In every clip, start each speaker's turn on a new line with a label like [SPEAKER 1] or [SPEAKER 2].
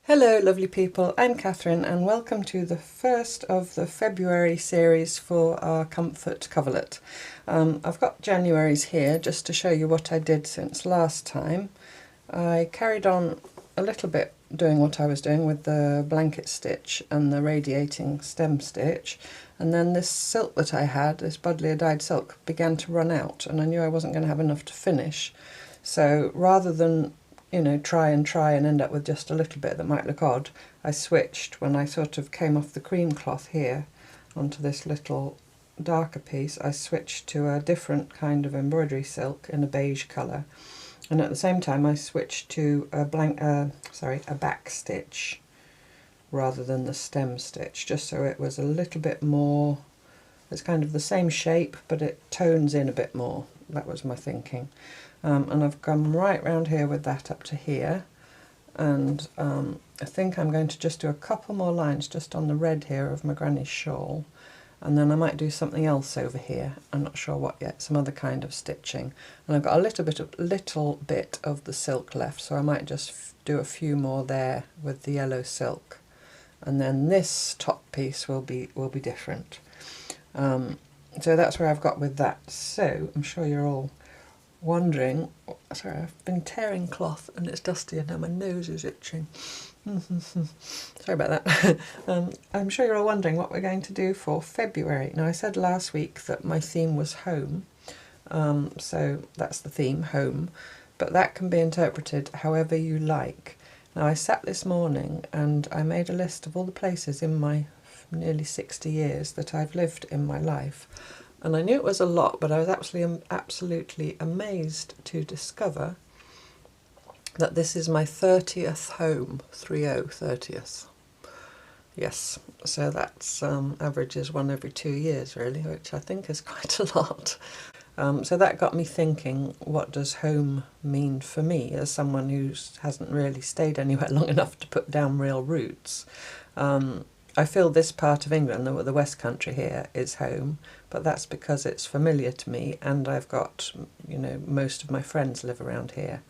[SPEAKER 1] Hello lovely people, I'm Catherine and welcome to the first of the February series for our comfort coverlet. I've got January's here just to show you what I did since last time. I carried on a little bit doing what I was doing with the blanket stitch and the radiating stem stitch, and then this silk that I had, this buddleia dyed silk, began to run out and I knew I wasn't going to have enough to finish. So rather than try and end up with just a little bit that might look odd, I switched when I sort of came off the cream cloth here onto this little darker piece. I switched to a different kind of embroidery silk in a beige colour, and at the same time I switched to a back stitch rather than the stem stitch, just so it was a little bit more, it's kind of the same shape but it tones in a bit more. That was my thinking. And I've come right round here with that up to here, and I think I'm going to just do a couple more lines just on the red here of my granny's shawl, and then I might do something else over here. I'm not sure what yet, some other kind of stitching. And I've got a little bit of the silk left, so I might just do a few more there with the yellow silk, and then this top piece will be different. So that's where I've got with that. So I'm sure you're all wondering, sorry, I've been tearing cloth and it's dusty and now my nose is itching. Sorry about that. I'm sure you're all wondering what we're going to do for February. Now, I said last week that my theme was home, so that's the theme, home, but that can be interpreted however you like. Now, I sat this morning and I made a list of all the places in my nearly 60 years that I've lived in my life. And I knew it was a lot, but I was absolutely amazed to discover that this is my 30th home, 30th. Yes, so that's averages one every 2 years really, which I think is quite a lot. So that got me thinking, what does home mean for me as someone who hasn't really stayed anywhere long enough to put down real roots? I feel this part of England, the West Country here, is home, but that's because it's familiar to me and I've got, most of my friends live around here.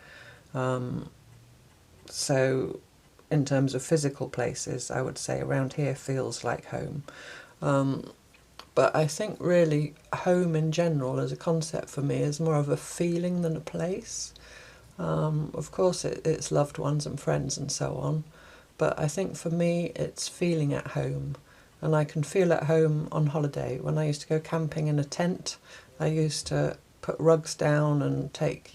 [SPEAKER 1] So in terms of physical places, I would say around here feels like home. But I think really home in general as a concept for me is more of a feeling than a place. Of course it's loved ones and friends and so on, but I think for me it's feeling at home. And I can feel at home on holiday. When I used to go camping in a tent, I used to put rugs down and take,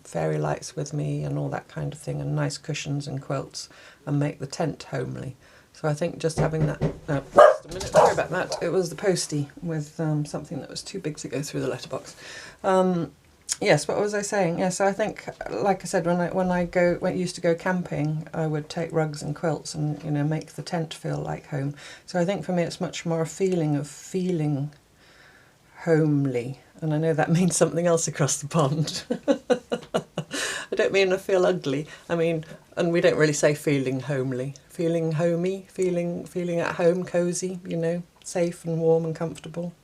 [SPEAKER 1] fairy lights with me and all that kind of thing, and nice cushions and quilts, and make the tent homely. So I think just having that, just a minute, sorry about that, it was the postie with something that was too big to go through the letterbox. Yes, what was I saying? Yes, I think, like I said, when I used to go camping, I would take rugs and quilts and make the tent feel like home. So I think for me it's much more a feeling of feeling homely, and I know that means something else across the pond. I don't mean I feel ugly. I mean, and we don't really say feeling homely. Feeling homey, feeling at home, cosy, safe and warm and comfortable.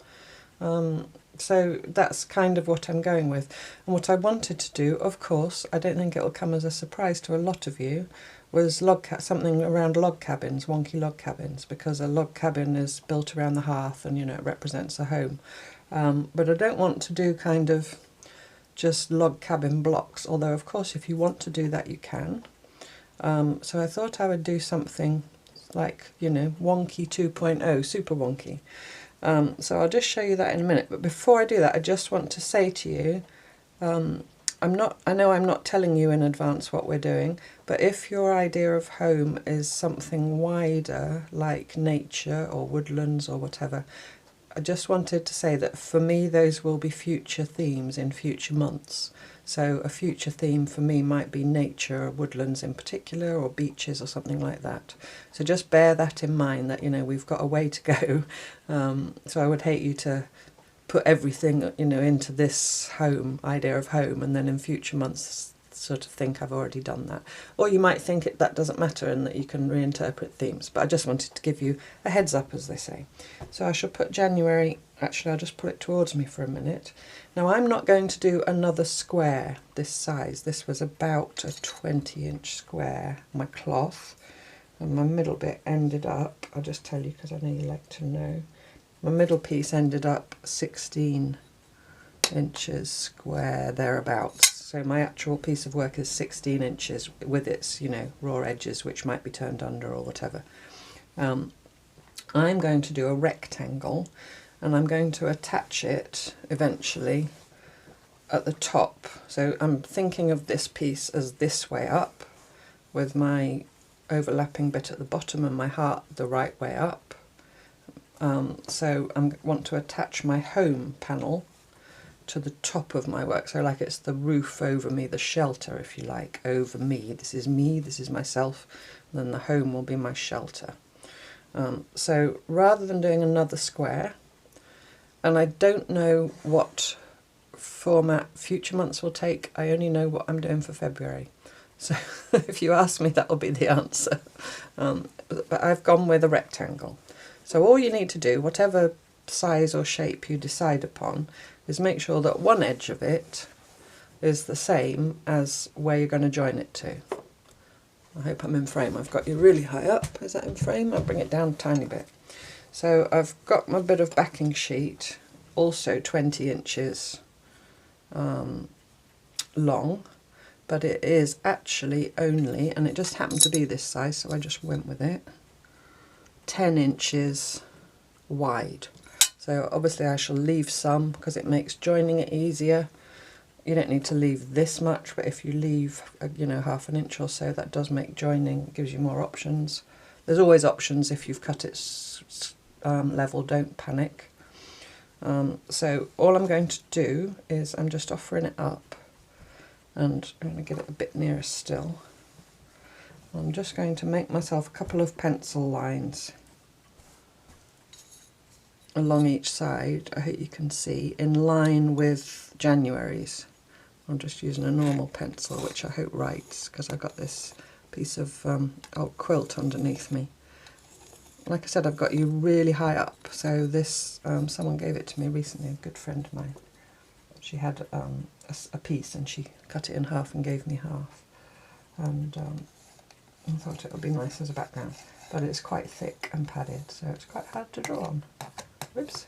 [SPEAKER 1] So that's kind of what I'm going with. And what I wanted to do, of course, I don't think it'll come as a surprise to a lot of you, was something around log cabins, wonky log cabins, because a log cabin is built around the hearth and, it represents a home. But I don't want to do kind of just log cabin blocks, although of course if you want to do that you can. So I thought I would do something like, wonky 2.0, super wonky. So I'll just show you that in a minute, but before I do that I just want to say to you, I know I'm not telling you in advance what we're doing, but if your idea of home is something wider like nature or woodlands or whatever, I just wanted to say that for me those will be future themes in future months. So a future theme for me might be nature or woodlands in particular, or beaches or something like that. So just bear that in mind, that we've got a way to go. So I would hate you to put everything into this idea of home, and then in future months sort of think I've already done that. Or you might think that doesn't matter and that you can reinterpret themes, but I just wanted to give you a heads up, as they say. So I shall put January, actually I'll just pull it towards me for a minute. Now I'm not going to do another square this size. This was about a 20-inch square, my cloth, and my middle bit ended up, I'll just tell you because I know you like to know, my middle piece ended up 16 inches square, thereabouts. So my actual piece of work is 16 inches with its, you know, raw edges which might be turned under or whatever. I'm going to do a rectangle, and I'm going to attach it eventually at the top. So I'm thinking of this piece as this way up, with my overlapping bit at the bottom and my heart the right way up. So I want to attach my home panel to the top of my work, so like it's the roof over me, the shelter if you like, over me. This is myself, and then the home will be my shelter. So rather than doing another square, and I don't know what format future months will take, I only know what I'm doing for February. So if you ask me, that will be the answer. But I've gone with a rectangle. So all you need to do, whatever size or shape you decide upon, is make sure that one edge of it is the same as where you're going to join it to. I hope I'm in frame. I've got you really high up. Is that in frame? I'll bring it down a tiny bit. So I've got my bit of backing sheet, also 20 inches long, but it is actually only, and it just happened to be this size, so I just went with it, 10 inches wide. So obviously I shall leave some because it makes joining it easier. You don't need to leave this much, but if you leave, you know, half an inch or so, that does make joining, gives you more options. There's always options if you've cut it level, don't panic. So all I'm going to do is I'm just offering it up, and I'm going to get it a bit nearer still. I'm just going to make myself a couple of pencil lines along each side, I hope you can see, in line with January's. I'm just using a normal pencil, which I hope writes, because I've got this piece of old quilt underneath me. Like I said, I've got you really high up, so this, someone gave it to me recently, a good friend of mine. She had a piece and she cut it in half and gave me half. And I thought it would be nice as a background, but it's quite thick and padded, so it's quite hard to draw on. Oops.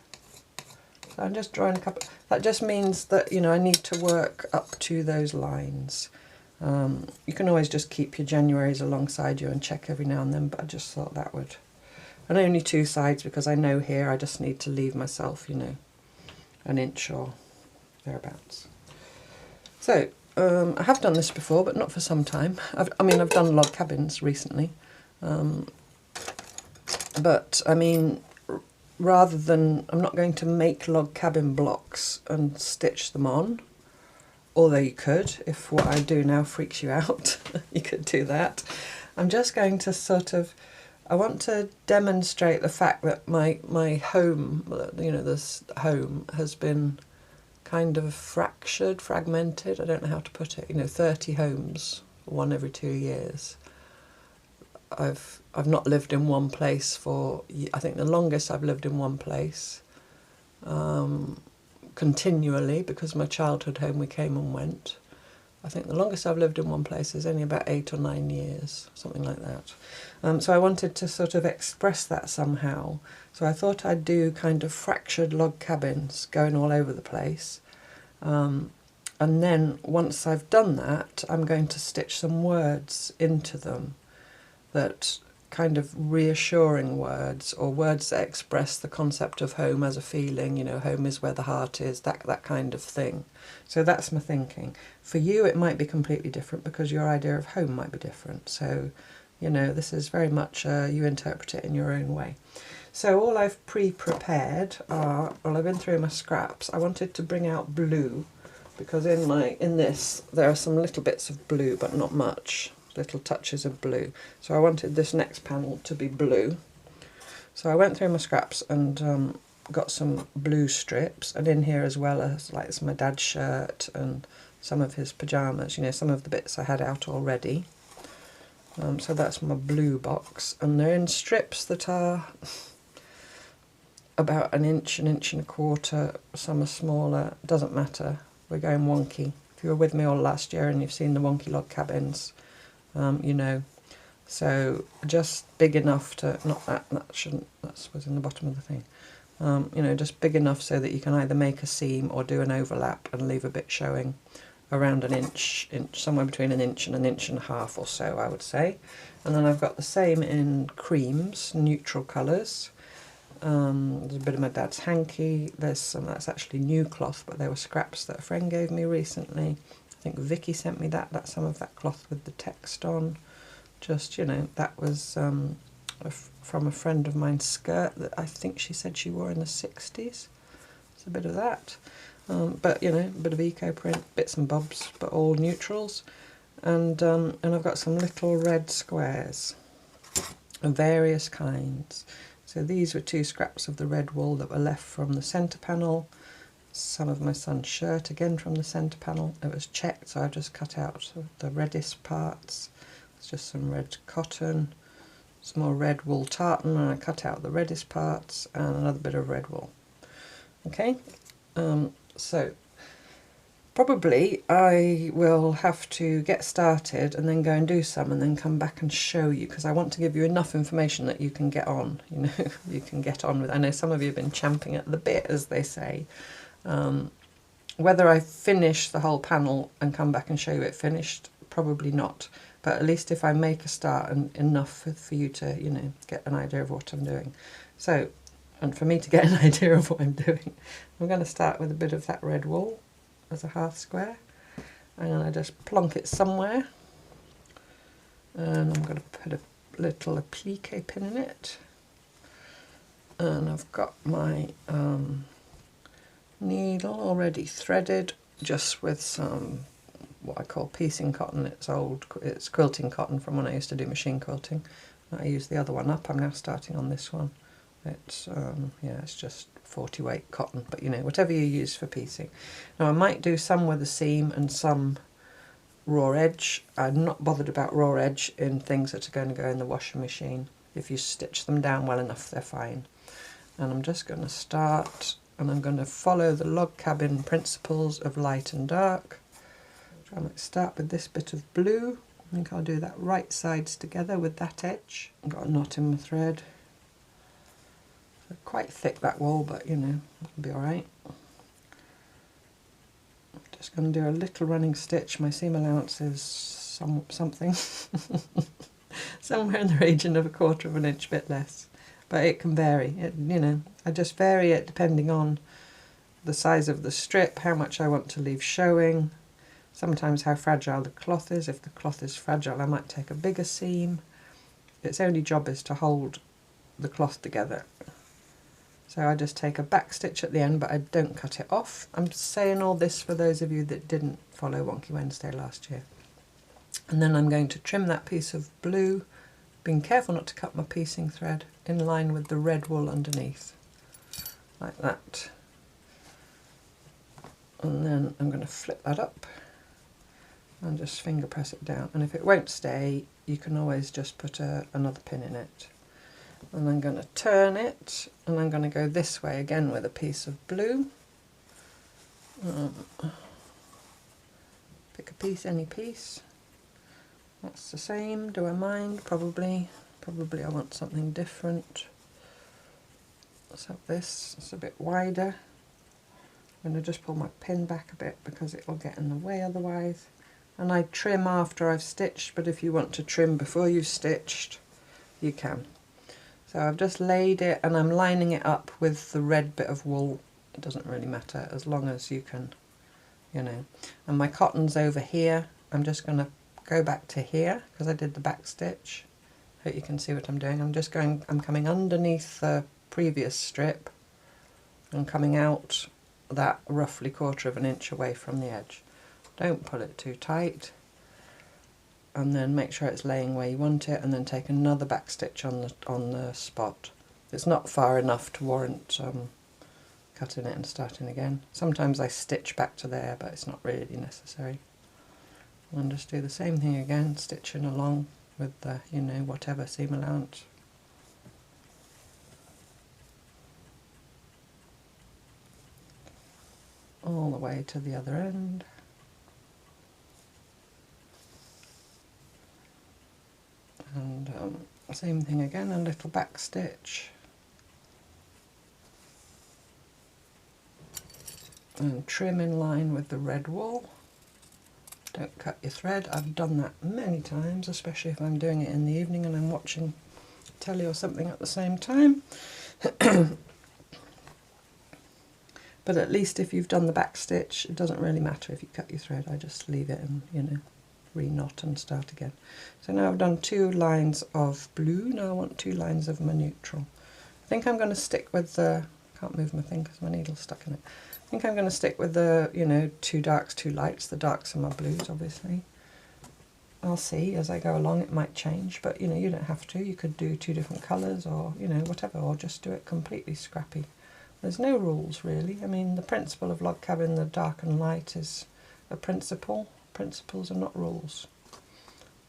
[SPEAKER 1] So I'm just drawing a couple. That just means that, you know, I need to work up to those lines. You can always just keep your Januaries alongside you and check every now and then, but I just thought that would. And only two sides, because I know here I just need to leave myself, you know, an inch or thereabouts. So I have done this before, but not for some time. I've done log cabins recently, but I mean, rather than, I'm not going to make log cabin blocks and stitch them on, although you could, if what I do now freaks you out, you could do that. I'm just going to sort of, I want to demonstrate the fact that my home, you know, this home has been kind of fragmented, I don't know how to put it, you know, 30 homes, one every 2 years. I've not lived in one place for, I think the longest I've lived in one place continually, because my childhood home we came and went. I think the longest I've lived in one place is only about 8 or 9 years, something like that. So I wanted to sort of express that somehow. So I thought I'd do kind of fractured log cabins going all over the place. And then once I've done that, I'm going to stitch some words into them, that kind of reassuring words, or words that express the concept of home as a feeling, you know, home is where the heart is, that kind of thing. So that's my thinking. For you it might be completely different, because your idea of home might be different. So, you know, this is very much you interpret it in your own way. So all I've pre-prepared are, well, I've been through my scraps. I wanted to bring out blue, because in this there are some little bits of blue, but not much. Little touches of blue, so I wanted this next panel to be blue. So I went through my scraps and got some blue strips, and in here as well as, like, it's my dad's shirt and some of his pyjamas, you know, some of the bits I had out already. So that's my blue box, and they're in strips that are about an inch and a quarter, some are smaller, doesn't matter, we're going wonky. If you were with me all last year and you've seen the wonky log cabins, you know, So just big enough to, not that, that shouldn't, that was in the bottom of the thing. You know, just big enough so that you can either make a seam or do an overlap and leave a bit showing around an inch, somewhere between an inch and a half or so, I would say. And then I've got the same in creams, neutral colours. There's a bit of my dad's hanky. There's some, that's actually new cloth, but they were scraps that a friend gave me recently. I think Vicky sent me that. That's some of that cloth with the text on. Just, you know, that was from a friend of mine's skirt that I think she said she wore in the 60s. It's a bit of that. But, you know, a bit of eco print, bits and bobs, but all neutrals. And I've got some little red squares of various kinds. So these were 2 scraps of the red wool that were left from the centre panel. Some of my son's shirt, again from the centre panel. It was checked, so I just cut out the reddest parts. It's just some red cotton, some more red wool tartan, and I cut out the reddest parts, and another bit of red wool. Okay, so probably I will have to get started and then go and do some and then come back and show you, because I want to give you enough information that you can get on, you know, you can get on with. I know some of you have been champing at the bit, as they say. Whether I finish the whole panel and come back and show you it finished, probably not. But at least if I make a start and enough for you to, you know, get an idea of what I'm doing. So, and for me to get an idea of what I'm doing, I'm going to start with a bit of that red wool as a half square. I'm going to just plonk it somewhere. And I'm going to put a little applique pin in it. And I've got my needle already threaded, just with some what I call piecing cotton. It's quilting cotton from when I used to do machine quilting. I used the other one up. I'm now starting on this one. It's yeah, it's just 40 weight cotton, but you know, whatever you use for piecing. Now I might do some with a seam and some raw edge. I'm not bothered about raw edge in things that are going to go in the washing machine. If you stitch them down well enough, they're fine. And I'm just going to start, and I'm going to follow the log cabin principles of light and dark. I might start with this bit of blue. I think I'll do that right sides together with that edge. I've got a knot in my thread. So quite thick, that wool, but you know, it'll be alright. I'm just going to do a little running stitch. My seam allowance is something. Somewhere in the region of 1/4 of an inch, bit less. But it can vary. You know, I just vary it depending on the size of the strip, how much I want to leave showing, sometimes how fragile the cloth is. If the cloth is fragile, I might take a bigger seam. Its only job is to hold the cloth together. So I just take a back stitch at the end, but I don't cut it off. I'm saying all this for those of you that didn't follow Wonky Wednesday last year. And then I'm going to trim that piece of blue, being careful not to cut my piecing thread, in line with the red wool underneath, like that. And then I'm going to flip that up and just finger press it down. And if it won't stay, you can always just put another pin in it. And I'm going to turn it, and I'm going to go this way again with a piece of blue. Pick a piece, any piece. That's the same. Do I mind? Probably. Probably I want something different. So this, it's a bit wider. I'm going to just pull my pin back a bit because it will get in the way otherwise. And I trim after I've stitched, but if you want to trim before you've stitched, you can. So I've just laid it, and I'm lining it up with the red bit of wool. It doesn't really matter as long as you can, you know. And my cotton's over here. I'm just going to go back to here because I did the back stitch. Hope you can see what I'm doing. I'm coming underneath the previous strip and coming out that roughly 1/4 of an inch away from the edge. Don't pull it too tight. And then make sure it's laying where you want it, and then take another back stitch on the spot. It's not far enough to warrant cutting it and starting again. Sometimes I stitch back to there, but it's not really necessary. And just do the same thing again, stitching along with the, you know, whatever seam allowance. All the way to the other end. And Same thing again, a little back stitch. And trim in line with the red wool. Don't cut your thread. I've done that many times, especially if I'm doing it in the evening and I'm watching telly or something at the same time. But at least if you've done the back stitch, it doesn't really matter if you cut your thread. I just leave it and, you know, re-knot and start again. So now I've done 2 lines of blue. Now I want 2 lines of my neutral. I think I'm going to stick with the, can't move my thing because my needle's stuck in it. I think I'm going to stick with the, you know, 2 darks, 2 lights. The darks are my blues, obviously. I'll see as I go along, it might change, but you know, you don't have to. You could do 2 different colours or, you know, whatever, or just do it completely scrappy. There's no rules really. I mean, the principle of log cabin, the dark and light, is a principle. Principles are not rules,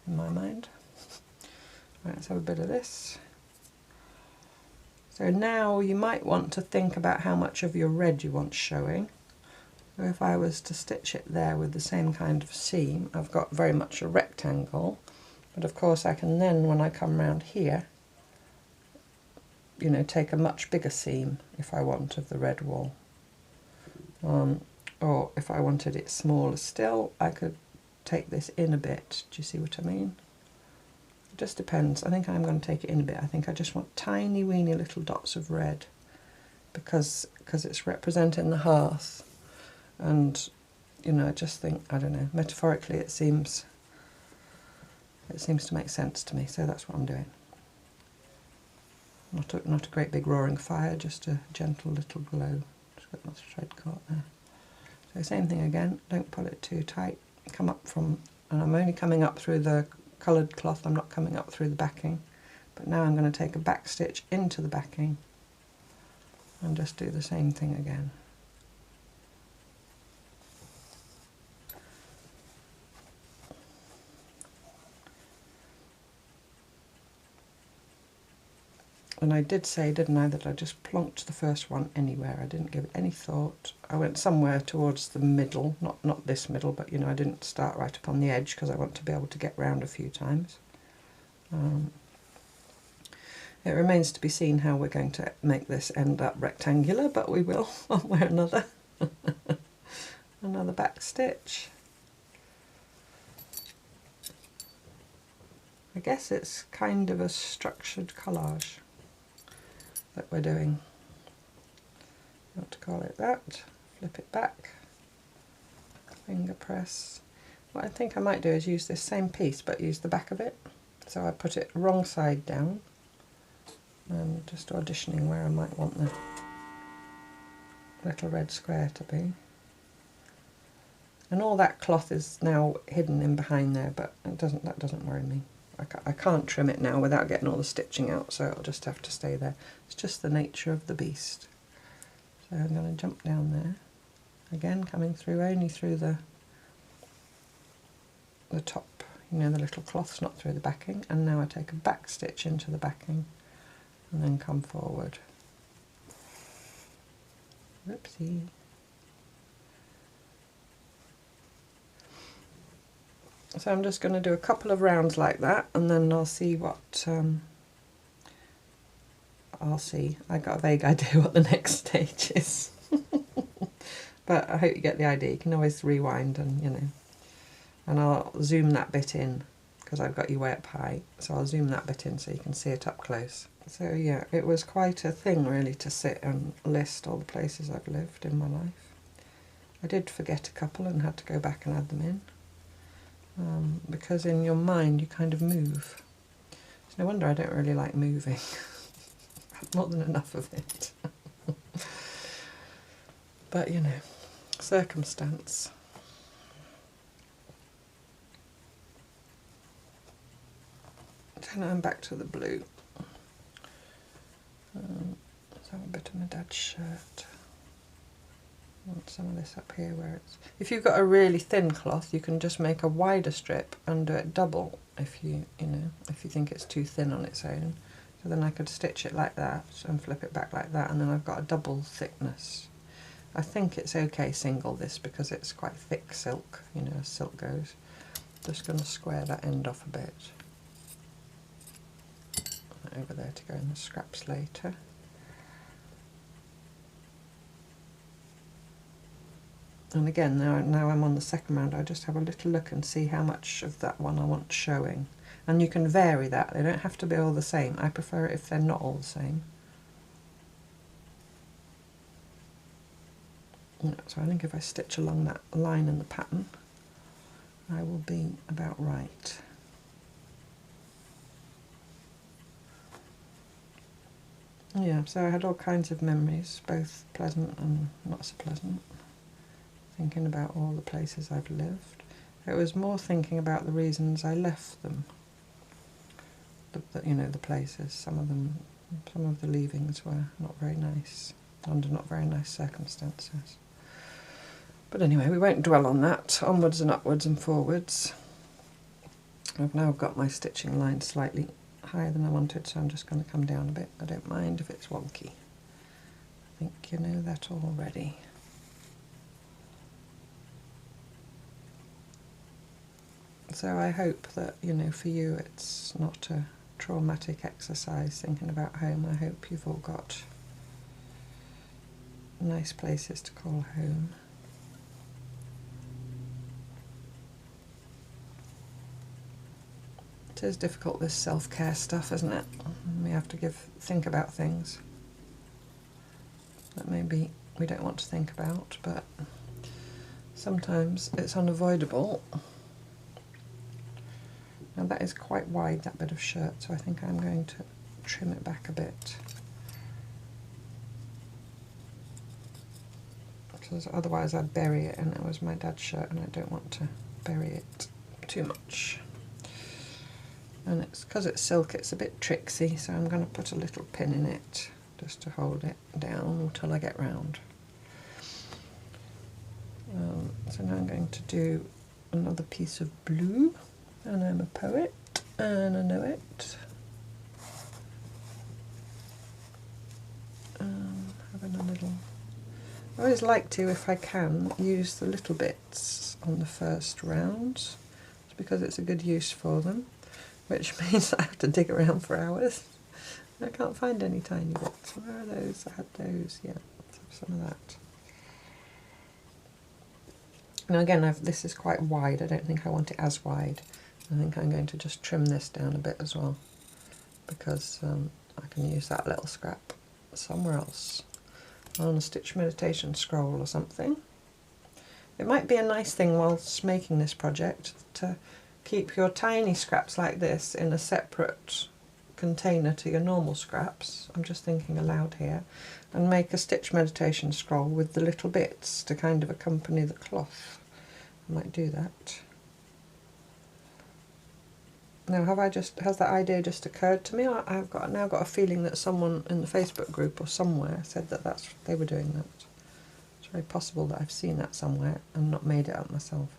[SPEAKER 1] in my mind. Right, let's have a bit of this. So now you might want to think about how much of your red you want showing. So if I was to stitch it there with the same kind of seam, I've got very much a rectangle, but of course I can then, when I come round here, you know, take a much bigger seam if I want of the red wool. Or if I wanted it smaller still, I could take this in a bit. Do you see what I mean? It just depends. I think I'm going to take it in a bit. I think I just want tiny weeny little dots of red because it's representing the hearth. And, you know, I just think, I don't know, metaphorically it seems to make sense to me, so that's what I'm doing. Not a great big roaring fire, just a gentle little glow. Just got my thread caught there. So same thing again, don't pull it too tight. Come up from, and I'm only coming up through the coloured cloth, I'm not coming up through the backing. But now I'm going to take a back stitch into the backing and just do the same thing again. And I did say, didn't I, that I just plonked the first one anywhere. I didn't give it any thought. I went somewhere towards the middle, not this middle, but you know, I didn't start right up on the edge because I want to be able to get round a few times. It remains to be seen how we're going to make this end up rectangular, but we will one way or another. Another back stitch. I guess it's kind of a structured collage that we're doing. You want to call it that. Flip it back, finger press. What I think I might do is use this same piece but use the back of it. So I put it wrong side down and just auditioning where I might want the little red square to be. And all that cloth is now hidden in behind there, but that doesn't worry me. I can't trim it now without getting all the stitching out, so it'll just have to stay there. It's just the nature of the beast. So I'm going to jump down there. Again, coming through only through the top, you know, the little cloths, not through the backing. And now I take a back stitch into the backing and then come forward. Whoopsie. So I'm just going to do a couple of rounds like that, and then I'll see what I got a vague idea what the next stage is. But I hope you get the idea. You can always rewind and, you know, and I'll zoom that bit in because I've got you way up high, so I'll zoom that bit in so you can see it up close. So yeah, it was quite a thing really to sit and list all the places I've lived in my life. I did forget a couple and had to go back and add them in. Because in your mind you kind of move. It's no wonder I don't really like moving. I've more than enough of it. But you know, circumstance. So now I'm back to the blue. Let's have a bit of my dad's shirt. I want some of this up here where it's... If you've got a really thin cloth, you can just make a wider strip and do it double if you think it's too thin on its own. So then I could stitch it like that and flip it back like that, and then I've got a double thickness. I think it's okay single this because it's quite thick silk, you know, as silk goes. Just going to square that end off a bit. that over there to go in the scraps later. And again, now I'm on the second round, I just have a little look and see how much of that one I want showing. And you can vary that, they don't have to be all the same. I prefer it if they're not all the same. So I think if I stitch along that line in the pattern, I will be about right. Yeah, so I had all kinds of memories, both pleasant and not so pleasant, thinking about all the places I've lived. It was more thinking about the reasons I left them, you know, the places. Some of the leavings were not very nice, under not very nice circumstances. But anyway, we won't dwell on that. Onwards and upwards and forwards. I've now got my stitching line slightly higher than I wanted, so I'm just going to come down a bit. I don't mind if it's wonky. I think you know that already. So I hope that, you know, for you it's not a traumatic exercise thinking about home. I hope you've all got nice places to call home. It is difficult, this self-care stuff, isn't it? We have to think about things that maybe we don't want to think about, but sometimes it's unavoidable. Now that is quite wide, that bit of shirt, so I think I'm going to trim it back a bit. Because otherwise I'd bury it, and it was my dad's shirt and I don't want to bury it too much. And it's because it's silk, it's a bit tricksy, so I'm going to put a little pin in it just to hold it down until I get round. So now I'm going to do another piece of blue, and I'm a poet and I know it. Having a little, I always like to, if I can, use the little bits on the first rounds. It's because it's a good use for them, which means I have to dig around for hours. I can't find any tiny bits. Where are those? I had those, yeah, some of that. Now again, this is quite wide. I don't think I want it as wide. I think I'm going to just trim this down a bit as well, because I can use that little scrap somewhere else, on a stitch meditation scroll or something. It might be a nice thing whilst making this project to keep your tiny scraps like this in a separate container to your normal scraps. I'm just thinking aloud here, and make a stitch meditation scroll with the little bits to kind of accompany the cloth. I might do that. Now, has that idea just occurred to me? I've now got a feeling that someone in the Facebook group or somewhere said that they were doing that. It's very possible that I've seen that somewhere and not made it up myself.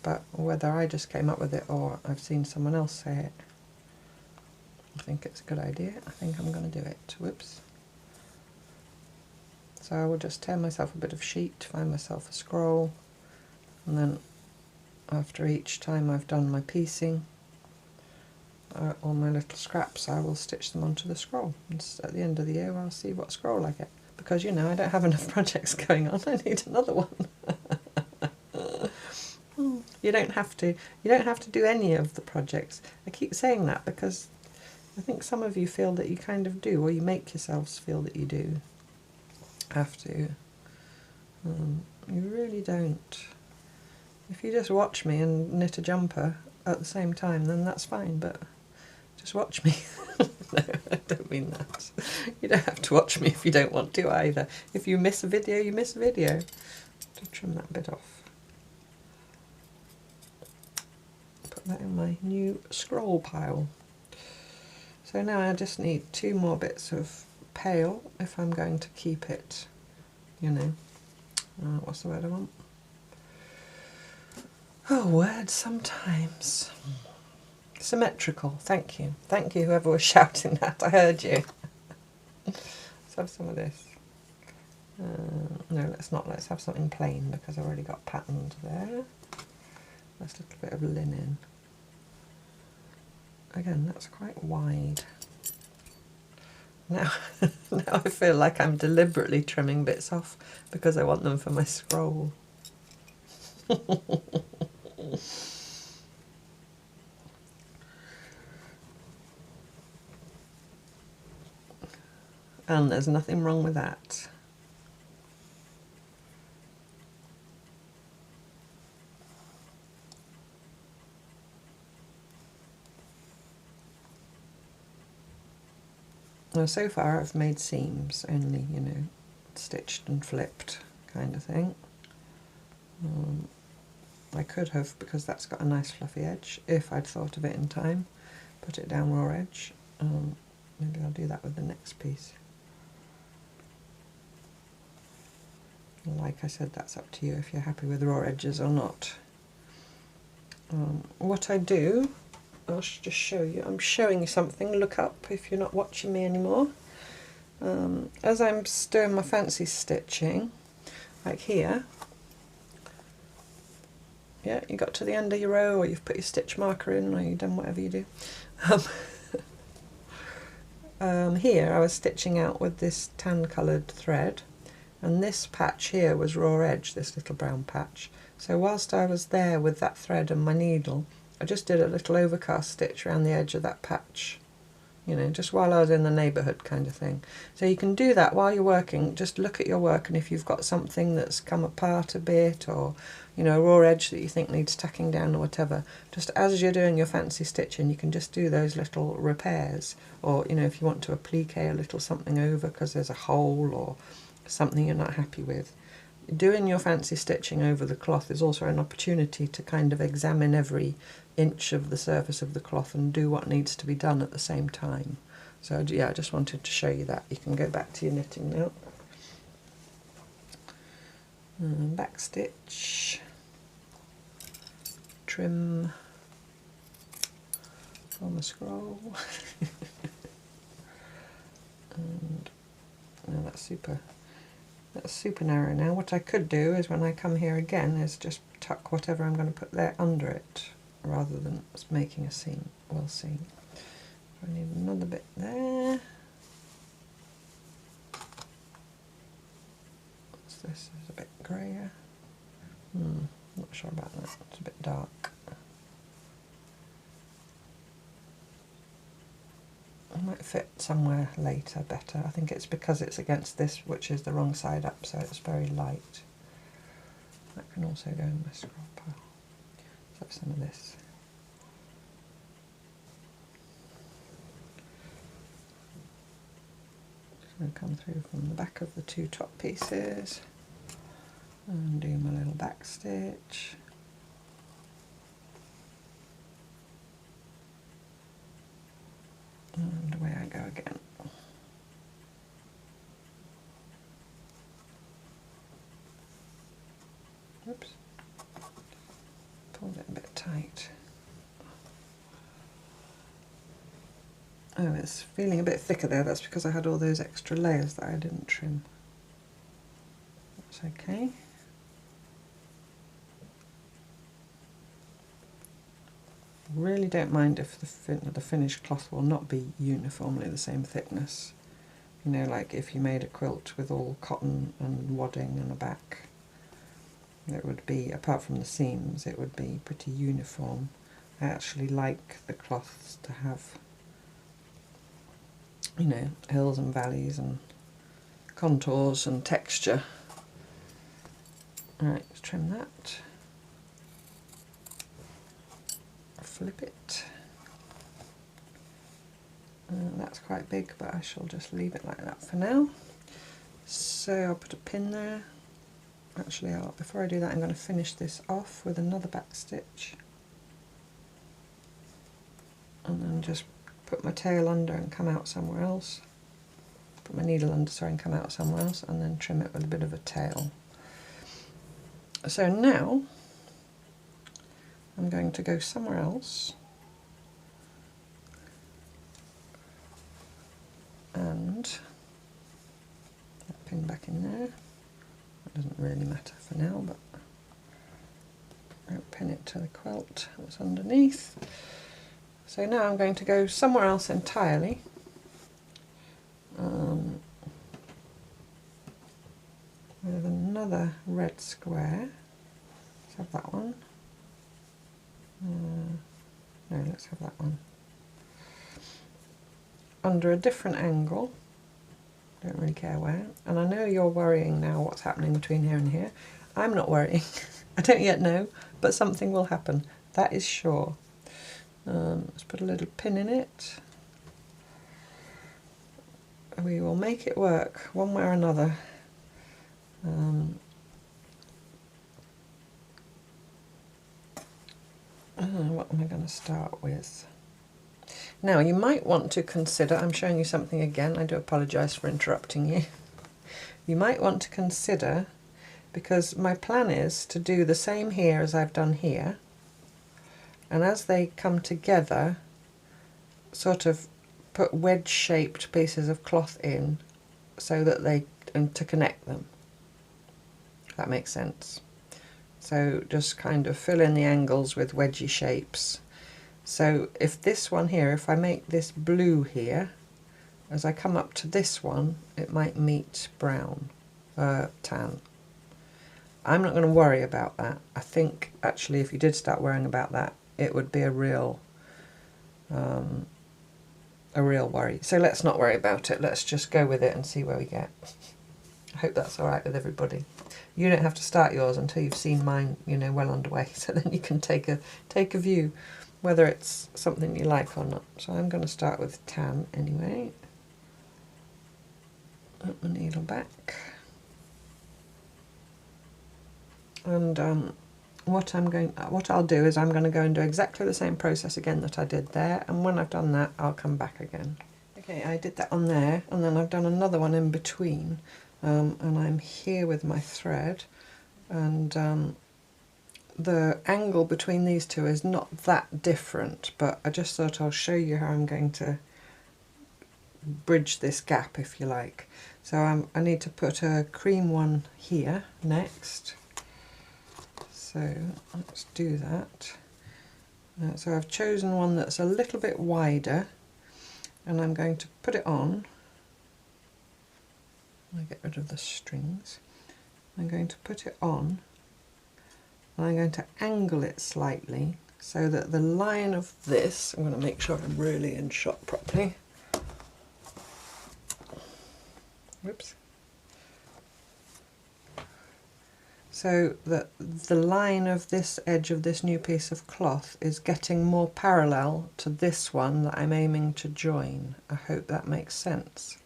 [SPEAKER 1] But whether I just came up with it or I've seen someone else say it, I think it's a good idea. I think I'm going to do it. Whoops. So I will just tear myself a bit of sheet, find myself a scroll, and then after each time I've done my piecing, all my little scraps, I will stitch them onto the scroll. And at the end of the year I'll see what scroll I get. Because, you know, I don't have enough projects going on, I need another one. You don't have to do any of the projects. I keep saying that because I think some of you feel that you kind of do, or you make yourselves feel that you do have to. You really don't. If you just watch me and knit a jumper at the same time, then that's fine, but just watch me. No, I don't mean that. You don't have to watch me if you don't want to either. If you miss a video, you miss a video. Just trim that bit off. Put that in my new scroll pile. So now I just need 2 more bits of pale if I'm going to keep it, you know, what's the word I want? Oh, words sometimes. Symmetrical, thank you. Thank you, whoever was shouting that, I heard you. Let's have some of this. No, let's not. Let's have something plain because I've already got patterned there. That's a little bit of linen. again, that's quite wide. Now, now I feel like I'm deliberately trimming bits off because I want them for my scroll. And there's nothing wrong with that. Now, so far I've made seams, only, you know, stitched and flipped kind of thing. I could have, because that's got a nice fluffy edge, if I'd thought of it in time, put it down raw edge. Maybe I'll do that with the next piece. Like I said, that's up to you if you're happy with raw edges or not. What I do, I'll just show you. I'm showing you something. Look up if you're not watching me anymore. As I'm doing my fancy stitching, like here, yeah, you got to the end of your row, or you've put your stitch marker in, or you've done whatever you do. Here I was stitching out with this tan coloured thread, and this patch here was raw edge, this little brown patch. So whilst I was there with that thread and my needle, I just did a little overcast stitch around the edge of that patch, you know, just while I was in the neighbourhood kind of thing. So you can do that while you're working. Just look at your work, and if you've got something that's come apart a bit, or, you know, a raw edge that you think needs tacking down or whatever, just as you're doing your fancy stitching, you can just do those little repairs. Or, you know, if you want to applique a little something over because there's a hole or something you're not happy with, doing your fancy stitching over the cloth is also an opportunity to kind of examine every inch of the surface of the cloth and do what needs to be done at the same time. So yeah, I just wanted to show you that. You can go back to your knitting now. Back stitch, trim on the scroll. And now that's super narrow now. What I could do is, when I come here again, is just tuck whatever I'm going to put there under it, rather than making a seam. We'll see. I need another bit there. What's this? It's a bit grayer. Not sure about that. It's a bit dark. It might fit somewhere later better. I think it's because it's against this, which is the wrong side up, so it's very light. That can also go in my scroll pile. So some of this. Just going to come through from the back of the two top pieces and do my little back stitch. And away I go again. Oops, pulled it a bit tight. Oh, it's feeling a bit thicker there. That's because I had all those extra layers that I didn't trim. That's okay. Really don't mind if the finished cloth will not be uniformly the same thickness. You know, like if you made a quilt with all cotton and wadding and a back, it would be, apart from the seams, it would be pretty uniform. I actually like the cloths to have, you know, hills and valleys and contours and texture. Alright, let's trim that. Flip it. That's quite big, but I shall just leave it like that for now. So I'll put a pin there. Actually, before I do that, I'm going to finish this off with another back stitch, and then just put my tail under and come out somewhere else. Put my needle under, sorry, and come out somewhere else, and then trim it with a bit of a tail. So now I'm going to go somewhere else and pin back in there. That doesn't really matter for now, but I'll pin it to the quilt that's underneath. So now I'm going to go somewhere else entirely. With another red square. Let's have that one. No, let's have that one. Under a different angle. Don't really care where. And I know you're worrying now what's happening between here and here. I'm not worrying. I don't yet know, but something will happen. That is sure. Let's put a little pin in it. We will make it work one way or another. What am I going to start with? Now you might want to consider, I'm showing you something again, I do apologise for interrupting you. You might want to consider, because my plan is to do the same here as I've done here, and as they come together, sort of put wedge-shaped pieces of cloth in so that and to connect them. If that makes sense. So just kind of fill in the angles with wedgy shapes. So if this one here, if I make this blue here, as I come up to this one, it might meet brown, tan. I'm not going to worry about that. I think actually if you did start worrying about that, it would be a real worry. So let's not worry about it. Let's just go with it and see where we get. I hope that's all right with everybody. You don't have to start yours until you've seen mine, you know, well underway. So then you can take a view whether it's something you like or not. So I'm going to start with tan anyway. Put my needle back. And what I'll do is I'm going to go and do exactly the same process again that I did there, and when I've done that I'll come back again. Okay, I did that on there, and then I've done another one in between, and I'm here with my thread, and the angle between these two is not that different, but I just thought I'll show you how I'm going to bridge this gap, if you like. So I need to put a cream one here next. So let's do that. So I've chosen one that's a little bit wider, and I'm going to put it on. I'll get rid of the strings. I'm going to put it on, and I'm going to angle it slightly so that the line of this, I'm going to make sure I'm really in shot properly. Whoops. So that the line of this edge of this new piece of cloth is getting more parallel to this one that I'm aiming to join. I hope that makes sense.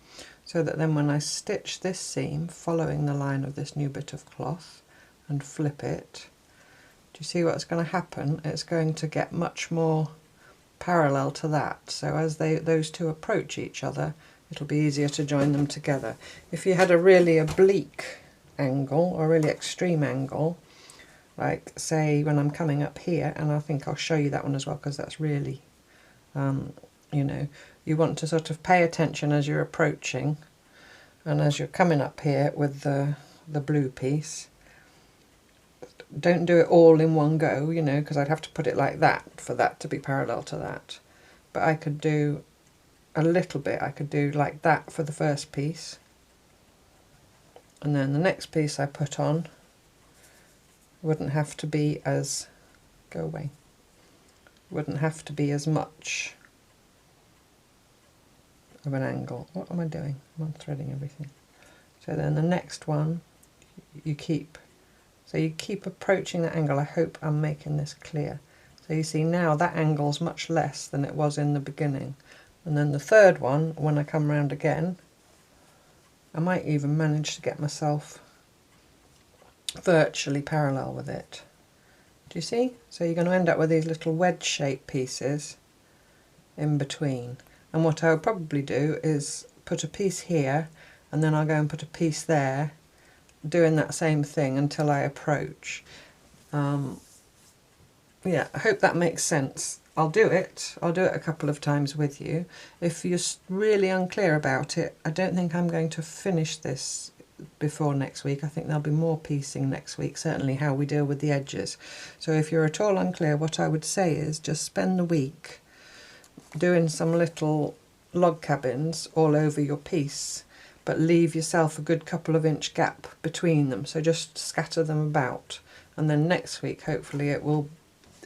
[SPEAKER 1] So that then when I stitch this seam following the line of this new bit of cloth and flip it, do you see what's going to happen? It's going to get much more parallel to that. So as those two approach each other, it'll be easier to join them together. If you had a really oblique angle or a really extreme angle, like say when I'm coming up here, and I think I'll show you that one as well because that's really you know, you want to sort of pay attention as you're approaching and as you're coming up here with the blue piece. Don't do it all in one go, you know, because I'd have to put it like that for that to be parallel to that, but I could do a little bit. I could do like that for the first piece, and then the next piece I put on wouldn't have to be as, go away, wouldn't have to be as much of an angle. What am I doing? I'm unthreading everything. So then the next one you keep, so you keep approaching that angle. I hope I'm making this clear. So you see now that angle's much less than it was in the beginning, and then the third one, when I come round again, I might even manage to get myself virtually parallel with it. Do you see? So you're going to end up with these little wedge-shaped pieces in between. And what I'll probably do is put a piece here, and then I'll go and put a piece there, doing that same thing until I approach. Yeah, I hope that makes sense. I'll do it a couple of times with you. If you're really unclear about it, I don't think I'm going to finish this before next week. I think there'll be more piecing next week, certainly how we deal with the edges. So if you're at all unclear, what I would say is just spend the week doing some little log cabins all over your piece, but leave yourself a good couple of inch gap between them, so just scatter them about, and then next week hopefully it will,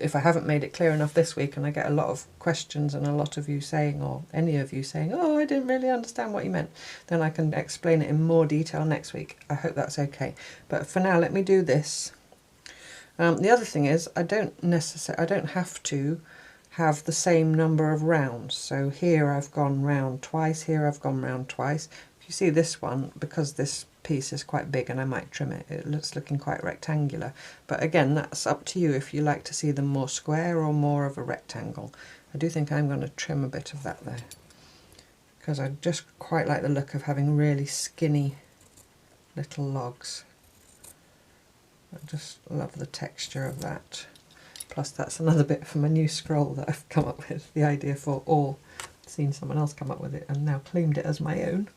[SPEAKER 1] if I haven't made it clear enough this week and I get a lot of questions and a lot of you saying, or any of you saying, oh, I didn't really understand what you meant, then I can explain it in more detail next week. I hope that's okay. But for now, let me do this. The other thing is, I don't have to have the same number of rounds. So here I've gone round twice, here I've gone round twice. If you see this one, because this piece is quite big and I might trim it, it's looking quite rectangular. But again, that's up to you if you like to see them more square or more of a rectangle. I do think I'm going to trim a bit of that there, because I just quite like the look of having really skinny little logs. I just love the texture of that. Plus that's another bit from a new scroll that I've come up with, the idea for, or seen someone else come up with it and now claimed it as my own.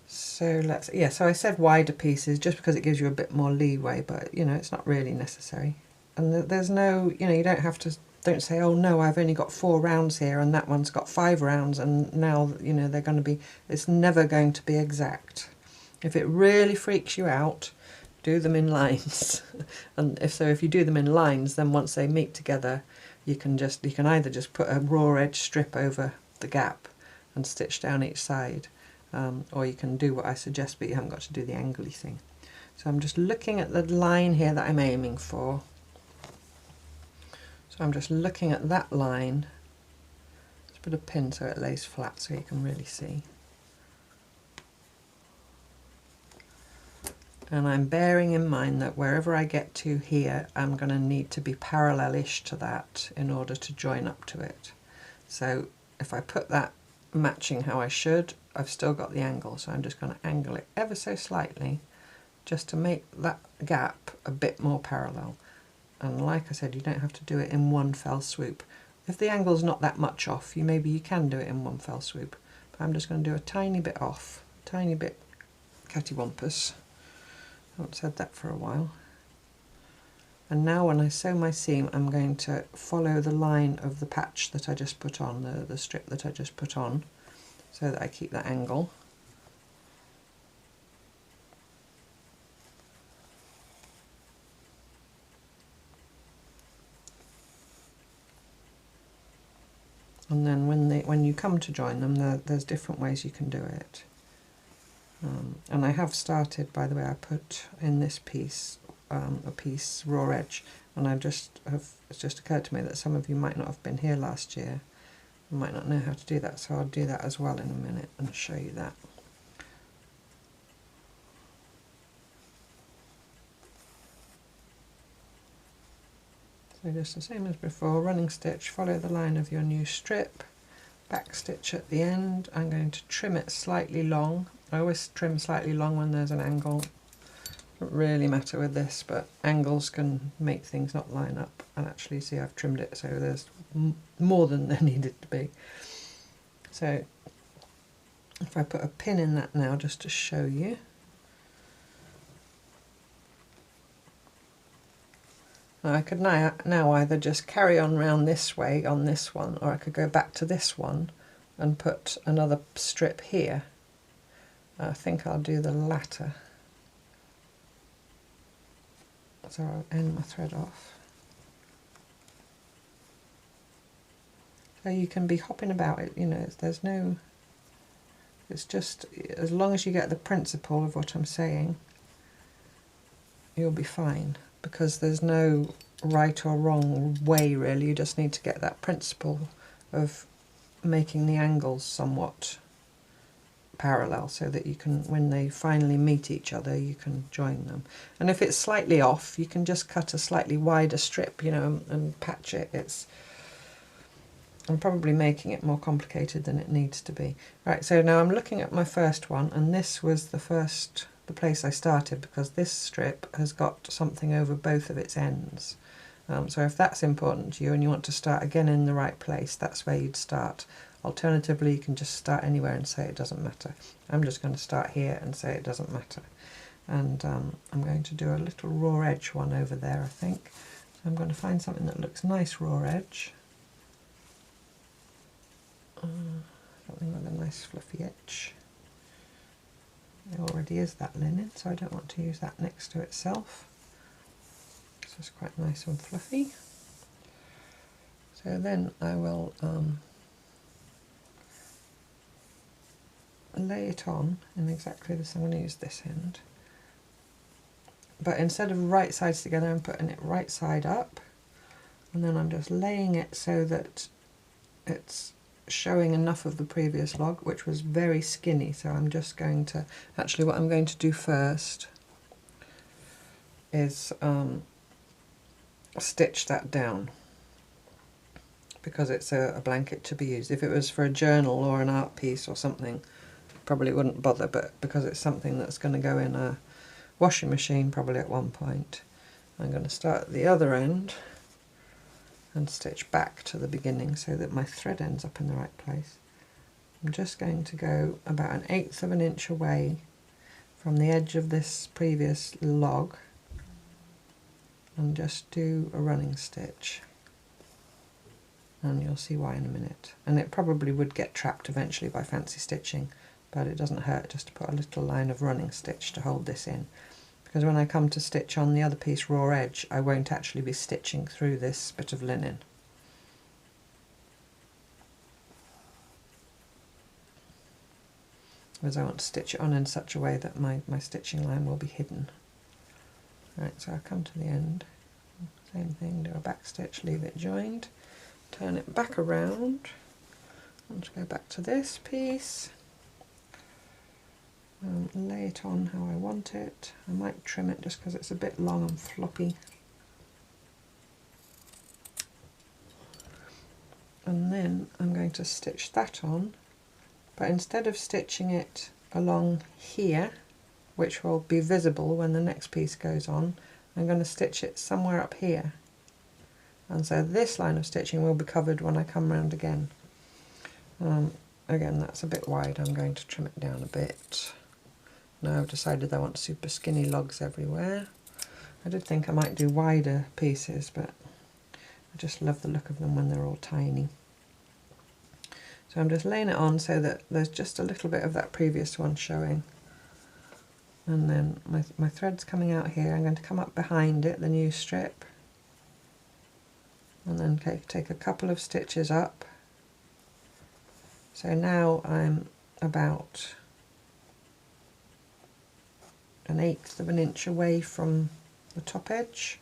[SPEAKER 1] So so I said wider pieces just because it gives you a bit more leeway, but you know, it's not really necessary. And there's no, you know, you don't have to, don't say, oh no, I've only got 4 rounds here and that one's got 5 rounds and now, you know, they're going to be, it's never going to be exact. If it really freaks you out, do them in lines. And if you do them in lines, then once they meet together, you can either just put a raw edge strip over the gap and stitch down each side, or you can do what I suggest, but you haven't got to do the angly thing. So I'm just looking at the line here that I'm aiming for. So I'm just looking at that line. Let's put a pin so it lays flat so you can really see. And I'm bearing in mind that wherever I get to here, I'm going to need to be parallel-ish to that in order to join up to it. So if I put that matching how I should, I've still got the angle, so I'm just going to angle it ever so slightly just to make that gap a bit more parallel. And like I said, you don't have to do it in one fell swoop. If the angle's not that much off, maybe you can do it in one fell swoop. But I'm just going to do a tiny bit off, tiny bit cattywampus. I haven't said that for a while. And now when I sew my seam, I'm going to follow the line of the patch that I just put on, the strip that I just put on, so that I keep that angle. And then when you come to join them, there's different ways you can do it. And I have started, by the way, I put in this piece a piece raw edge, and it's just occurred to me that some of you might not have been here last year and might not know how to do that, so I'll do that as well in a minute and show you that. So just the same as before, running stitch, follow the line of your new strip, back stitch at the end. I'm going to trim it slightly long. I always trim slightly long when there's an angle. Doesn't really matter with this, but angles can make things not line up. And actually, see, I've trimmed it so there's more than there needed to be. So if I put a pin in that now just to show you. Now I could now either just carry on round this way on this one, or I could go back to this one and put another strip here. I think I'll do the latter. So I'll end my thread off. So you can be hopping about it, you know, there's no, it's just, as long as you get the principle of what I'm saying, you'll be fine, because there's no right or wrong way really. You just need to get that principle of making the angles somewhat parallel so that you can, when they finally meet each other, you can join them. And if it's slightly off, you can just cut a slightly wider strip, you know, and patch it. I'm probably making it more complicated than it needs to be. Right, so now I'm looking at my first one, and this was the place I started, because this strip has got something over both of its ends. So if that's important to you and you want to start again in the right place, that's where you'd start. Alternatively, you can just start anywhere and say it doesn't matter. I'm just going to start here and say it doesn't matter. And I'm going to do a little raw edge one over there, I think. I'm going to find something that looks nice raw edge. Something with a nice fluffy edge. It already is that linen, so I don't want to use that next to itself. So it's quite nice and fluffy. So then I will lay it on in exactly this. I'm going to use this end. But instead of right sides together, I'm putting it right side up. And then I'm just laying it so that it's showing enough of the previous log, which was very skinny. So I'm just going to, actually what I'm going to do first is stitch that down, because it's a blanket to be used. If it was for a journal or an art piece or something, probably wouldn't bother, but because it's something that's going to go in a washing machine probably at one point, I'm going to start at the other end and stitch back to the beginning so that my thread ends up in the right place. I'm just going to go about 1/8 of an inch away from the edge of this previous log and just do a running stitch, and you'll see why in a minute. And it probably would get trapped eventually by fancy stitching, but it doesn't hurt just to put a little line of running stitch to hold this in, because when I come to stitch on the other piece raw edge, I won't actually be stitching through this bit of linen. Because I want to stitch it on in such a way that my stitching line will be hidden. Right, so I'll come to the end, same thing, do a back stitch, leave it joined, turn it back around, and just go back to this piece. Lay it on how I want it. I might trim it just because it's a bit long and floppy. And then I'm going to stitch that on, but instead of stitching it along here, which will be visible when the next piece goes on, I'm going to stitch it somewhere up here. And so this line of stitching will be covered when I come round again. Again, that's a bit wide. I'm going to trim it down a bit. Now I've decided I want super skinny logs everywhere. I did think I might do wider pieces, but I just love the look of them when they're all tiny. So I'm just laying it on so that there's just a little bit of that previous one showing. And then my thread's coming out here. I'm going to come up behind it, the new strip, and then take a couple of stitches up. So now I'm about 1/8 of an inch away from the top edge.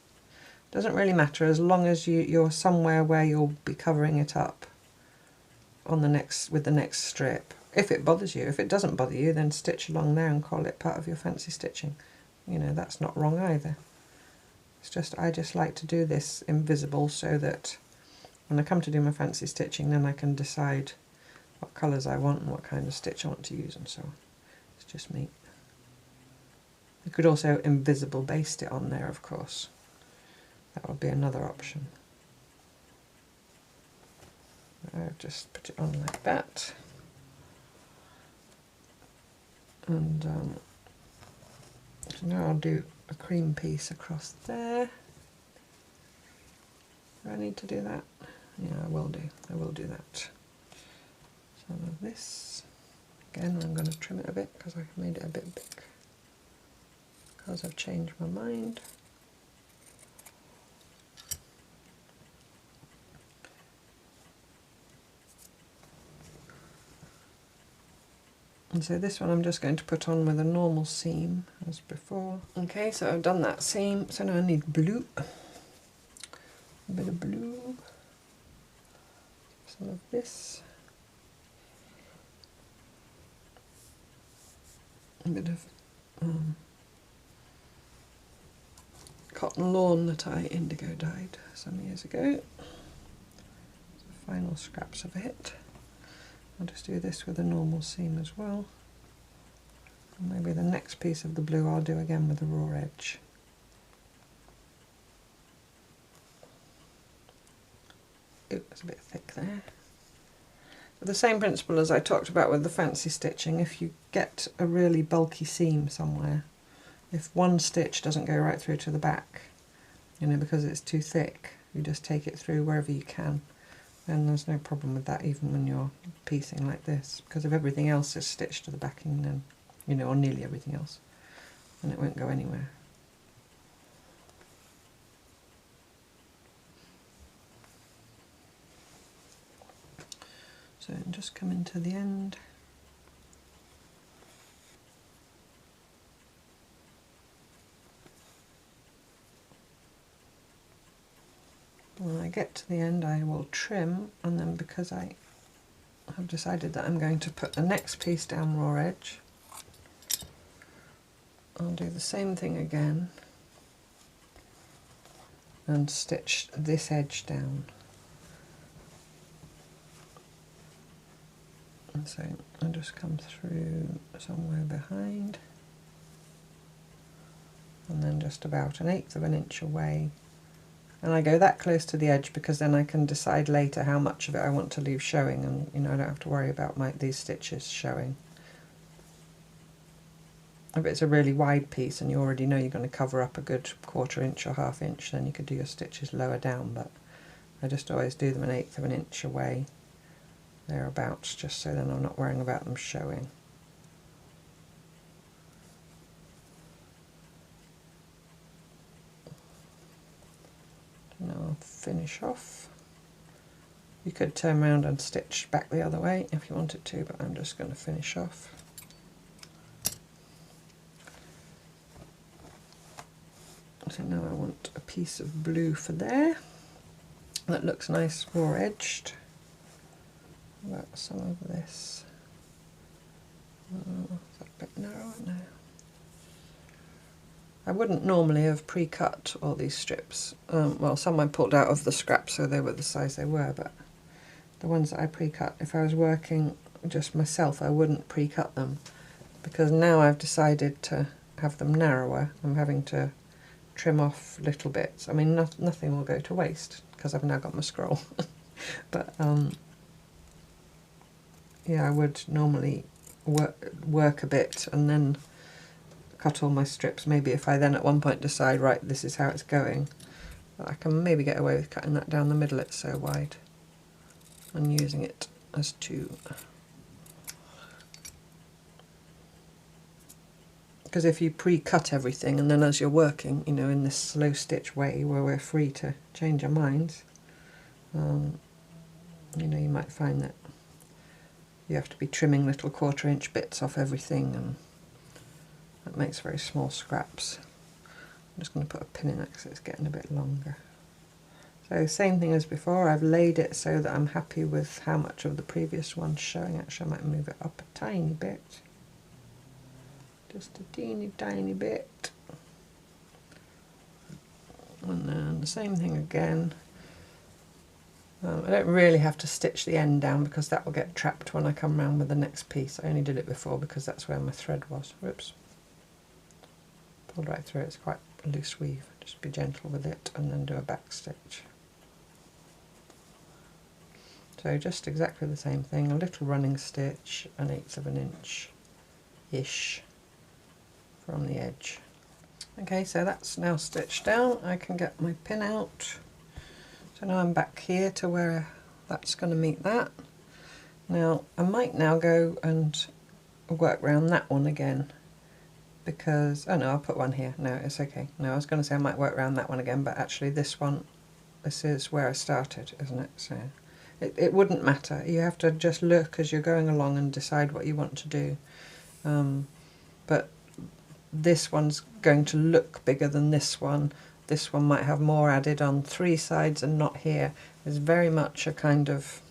[SPEAKER 1] Doesn't really matter as long as you're somewhere where you'll be covering it up on the next strip. If it bothers you. If it doesn't bother you, then stitch along there and call it part of your fancy stitching. You know, that's not wrong either. It's just, I just like to do this invisible so that when I come to do my fancy stitching, then I can decide what colours I want and what kind of stitch I want to use and so on. It's just me. You could also invisible baste it on there, of course. That would be another option. I'll just put it on like that. And so now I'll do a cream piece across there. Do I need to do that? Yeah, I will do that. Some of this. Again, I'm going to trim it a bit because I've made it a bit big. Because I've changed my mind. And so this one I'm just going to put on with a normal seam as before. Okay, so I've done that seam, so now I need blue. A bit of blue. Some of this. A bit of cotton lawn that I indigo dyed some years ago. The final scraps of it. I'll just do this with a normal seam as well. And maybe the next piece of the blue I'll do again with a raw edge. Ooh, it's a bit thick there. But the same principle as I talked about with the fancy stitching, if you get a really bulky seam somewhere, if one stitch doesn't go right through to the back, you know, because it's too thick. You just take it through wherever you can, and there's no problem with that even when you're piecing like this, because if everything else is stitched to the backing, then, you know, or nearly everything else, then it won't go anywhere. So just come into the end. When I get to the end, I will trim, and then because I have decided that I'm going to put the next piece down raw edge, I'll do the same thing again and stitch this edge down. And so I just come through somewhere behind, and then just about 1/8 of an inch away. And I go that close to the edge because then I can decide later how much of it I want to leave showing, and you know, I don't have to worry about these stitches showing. If it's a really wide piece and you already know you're going to cover up a good 1/4 inch or 1/2 inch, then you could do your stitches lower down, but I just always do them 1/8 of an inch away, thereabouts, just so then I'm not worrying about them showing. Now I'll finish off. You could turn around and stitch back the other way if you wanted to, but I'm just going to finish off. So now I want a piece of blue for there. That looks nice raw edged. About some of this. Is that a bit narrower now? I wouldn't normally have pre-cut all these strips. Well, some I pulled out of the scrap so they were the size they were, but the ones that I pre-cut, if I was working just myself, I wouldn't pre-cut them, because now I've decided to have them narrower. I'm having to trim off little bits. I mean, nothing will go to waste because I've now got my scroll. But yeah, I would normally work a bit and then cut all my strips. Maybe if I then at one point decide, right, this is how it's going, I can maybe get away with cutting that down the middle, it's so wide, and using it as two. Because if you pre-cut everything and then as you're working, you know, in this slow stitch way where we're free to change our minds, you know, you might find that you have to be trimming little 1/4 inch bits off everything, and that makes very small scraps. I'm just going to put a pin in it because it's getting a bit longer. So same thing as before, I've laid it so that I'm happy with how much of the previous one's showing. Actually, I might move it up a tiny bit. Just a teeny tiny bit. And then the same thing again. I don't really have to stitch the end down because that will get trapped when I come round with the next piece. I only did it before because that's where my thread was. Whoops. Pulled right through, it's quite a loose weave. Just be gentle with it and then do a back stitch. So just exactly the same thing, a little running stitch, 1/8 of an inch-ish from the edge. Okay, so that's now stitched down. I can get my pin out. So now I'm back here to where that's going to meet that. Now I might now go and work around that one again, because, oh no, I'll put one here. No, it's okay. No, I was going to say I might work around that one again, but actually this one, this is where I started, isn't it? So it wouldn't matter. You have to just look as you're going along and decide what you want to do. But this one's going to look bigger than this one. This one might have more added on 3 sides and not here. It's very much a kind of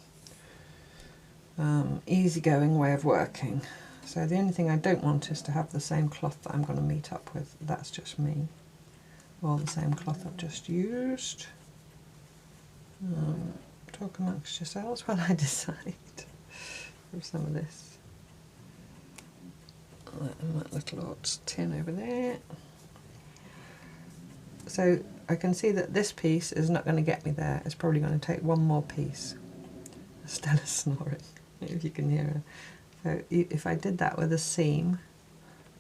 [SPEAKER 1] easygoing way of working. So the only thing I don't want is to have the same cloth that I'm going to meet up with. That's just me. Or the same cloth I've just used. Talk amongst yourselves while I decide. Have some of this. That little old tin over there. So I can see that this piece is not going to get me there. It's probably going to take one more piece. Stella's snoring, if you can hear her. So if I did that with a seam,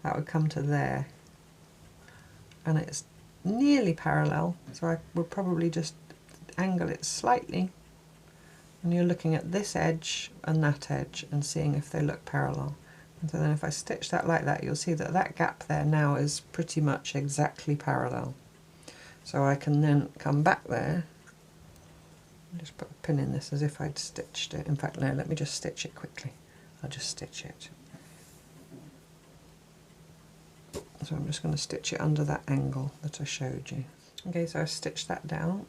[SPEAKER 1] that would come to there. And it's nearly parallel, so I will probably just angle it slightly, and you're looking at this edge and that edge and seeing if they look parallel. And so then if I stitch that like that, you'll see that that gap there now is pretty much exactly parallel. So I can then come back there, just put a pin in this as if I'd stitched it. In fact, no, let me just stitch it quickly. I'll just stitch it. So I'm just going to stitch it under that angle that I showed you. Okay, so I've stitched that down.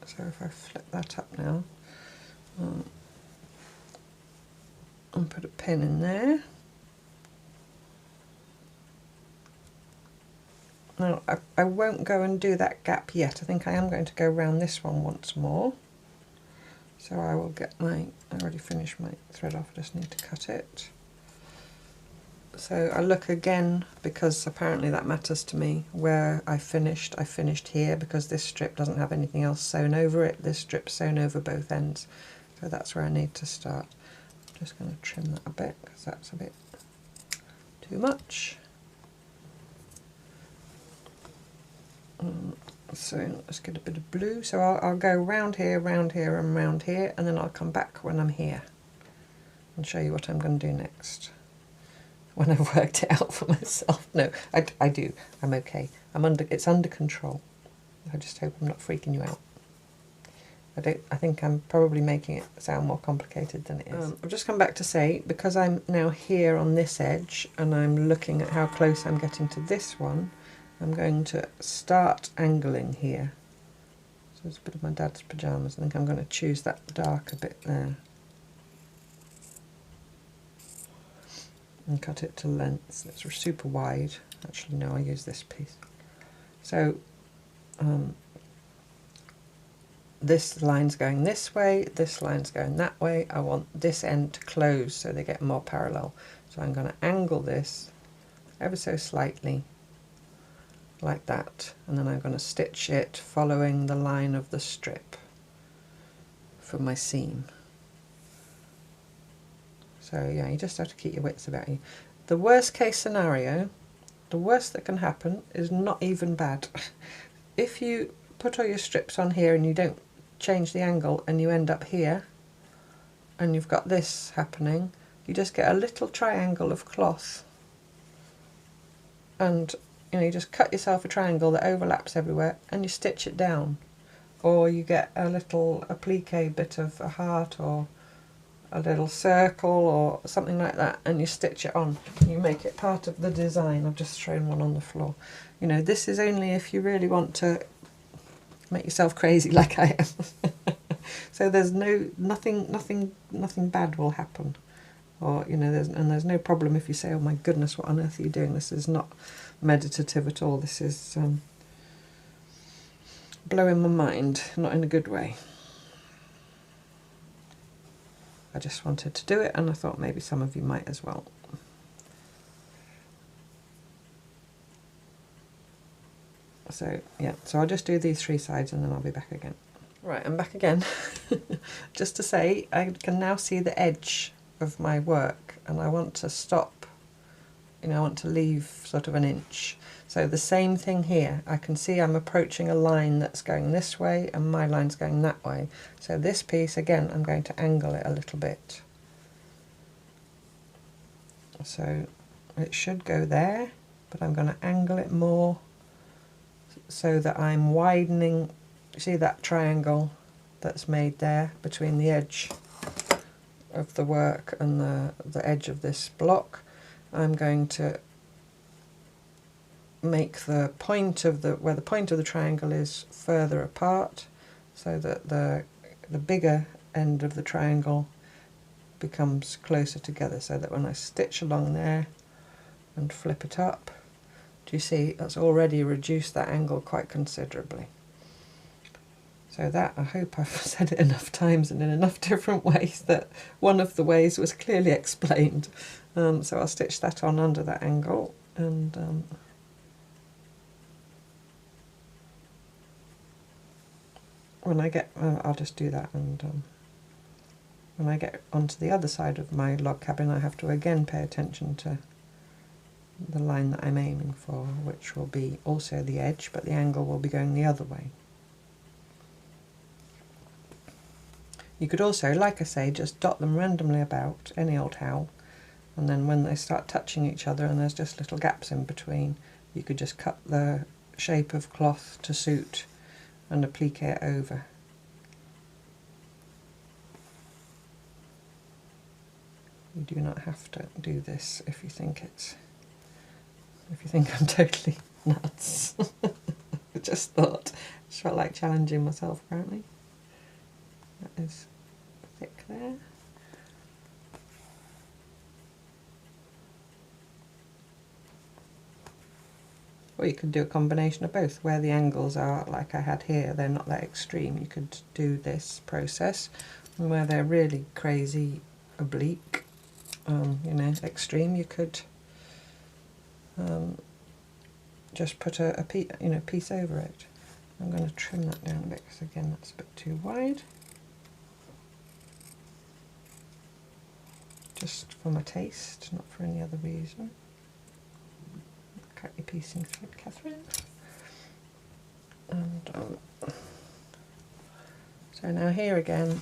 [SPEAKER 1] So if I flip that up now, and put a pin in there. Now I won't go and do that gap yet. I think I am going to go round this one once more. So I will get I already finished my thread off, I just need to cut it. So I look again, because apparently that matters to me, where I finished here, because this strip doesn't have anything else sewn over it. This strip's sewn over both ends. So that's where I need to start. I'm just going to trim that a bit, because that's a bit too much. So let's get a bit of blue. So I'll go round here, round here, and round here, and then I'll come back when I'm here and show you what I'm going to do next. When I've worked it out for myself. No, I do. I'm okay. It's under control. I just hope I'm not freaking you out. I think I'm probably making it sound more complicated than it is. I've just come back to say, because I'm now here on this edge and I'm looking at how close I'm getting to this one, I'm going to start angling here. So it's a bit of my dad's pyjamas. I think I'm going to choose that darker bit there. And cut it to length. It's super wide. Actually, no, I'll use this piece. So this line's going this way, this line's going that way. I want this end to close so they get more parallel. So I'm going to angle this ever so slightly, like that, and then I'm going to stitch it following the line of the strip for my seam. So yeah, you just have to keep your wits about you. The worst case scenario, the worst that can happen is not even bad. If you put all your strips on here and you don't change the angle and you end up here and you've got this happening, you just get a little triangle of cloth and you just cut yourself a triangle that overlaps everywhere and you stitch it down. Or you get a applique bit of a heart or a little circle or something like that, and you stitch it on. You make it part of the design. I've just thrown one on the floor. This is only if you really want to make yourself crazy like I am. So there's nothing bad will happen, or there's no problem if you say, oh my goodness, what on earth are you doing? This is not meditative at all. This is blowing my mind, not in a good way. I just wanted to do it, and I thought maybe some of you might as well. So yeah, so I'll just do these 3 sides and then I'll be back again. Right, I'm back again. Just to say, I can now see the edge of my work, and I want to stop, I want to leave sort of an inch. So the same thing here, I can see I'm approaching a line that's going this way and my line's going that way. So this piece, again, I'm going to angle it a little bit. So it should go there, but I'm going to angle it more so that I'm widening. See that triangle that's made there between the edge of the work and the edge of this block? I'm going to make the point of where the point of the triangle is further apart, so that the bigger end of the triangle becomes closer together, so that when I stitch along there and flip it up, do you see that's already reduced that angle quite considerably. So that, I hope I've said it enough times and in enough different ways that one of the ways was clearly explained. So I'll stitch that on under that angle, and when I get, I'll just do that, and when I get onto the other side of my log cabin, I have to again pay attention to the line that I'm aiming for, which will be also the edge, but the angle will be going the other way. You could also, like I say, just dot them randomly about, any old how, and then when they start touching each other and there's just little gaps in between, you could just cut the shape of cloth to suit and applique it over. You do not have to do this if you think I'm totally nuts. I just felt like challenging myself apparently. That is thick there. Or you could do a combination of both. Where the angles are, like I had here, they're not that extreme. You could do this process. And where they're really crazy oblique, you know, extreme, you could just put a piece over it. I'm going to trim that down a bit because again that's a bit too wide. Just for my taste, not for any other reason. Cut your piecing thread, Catherine. And so now here again,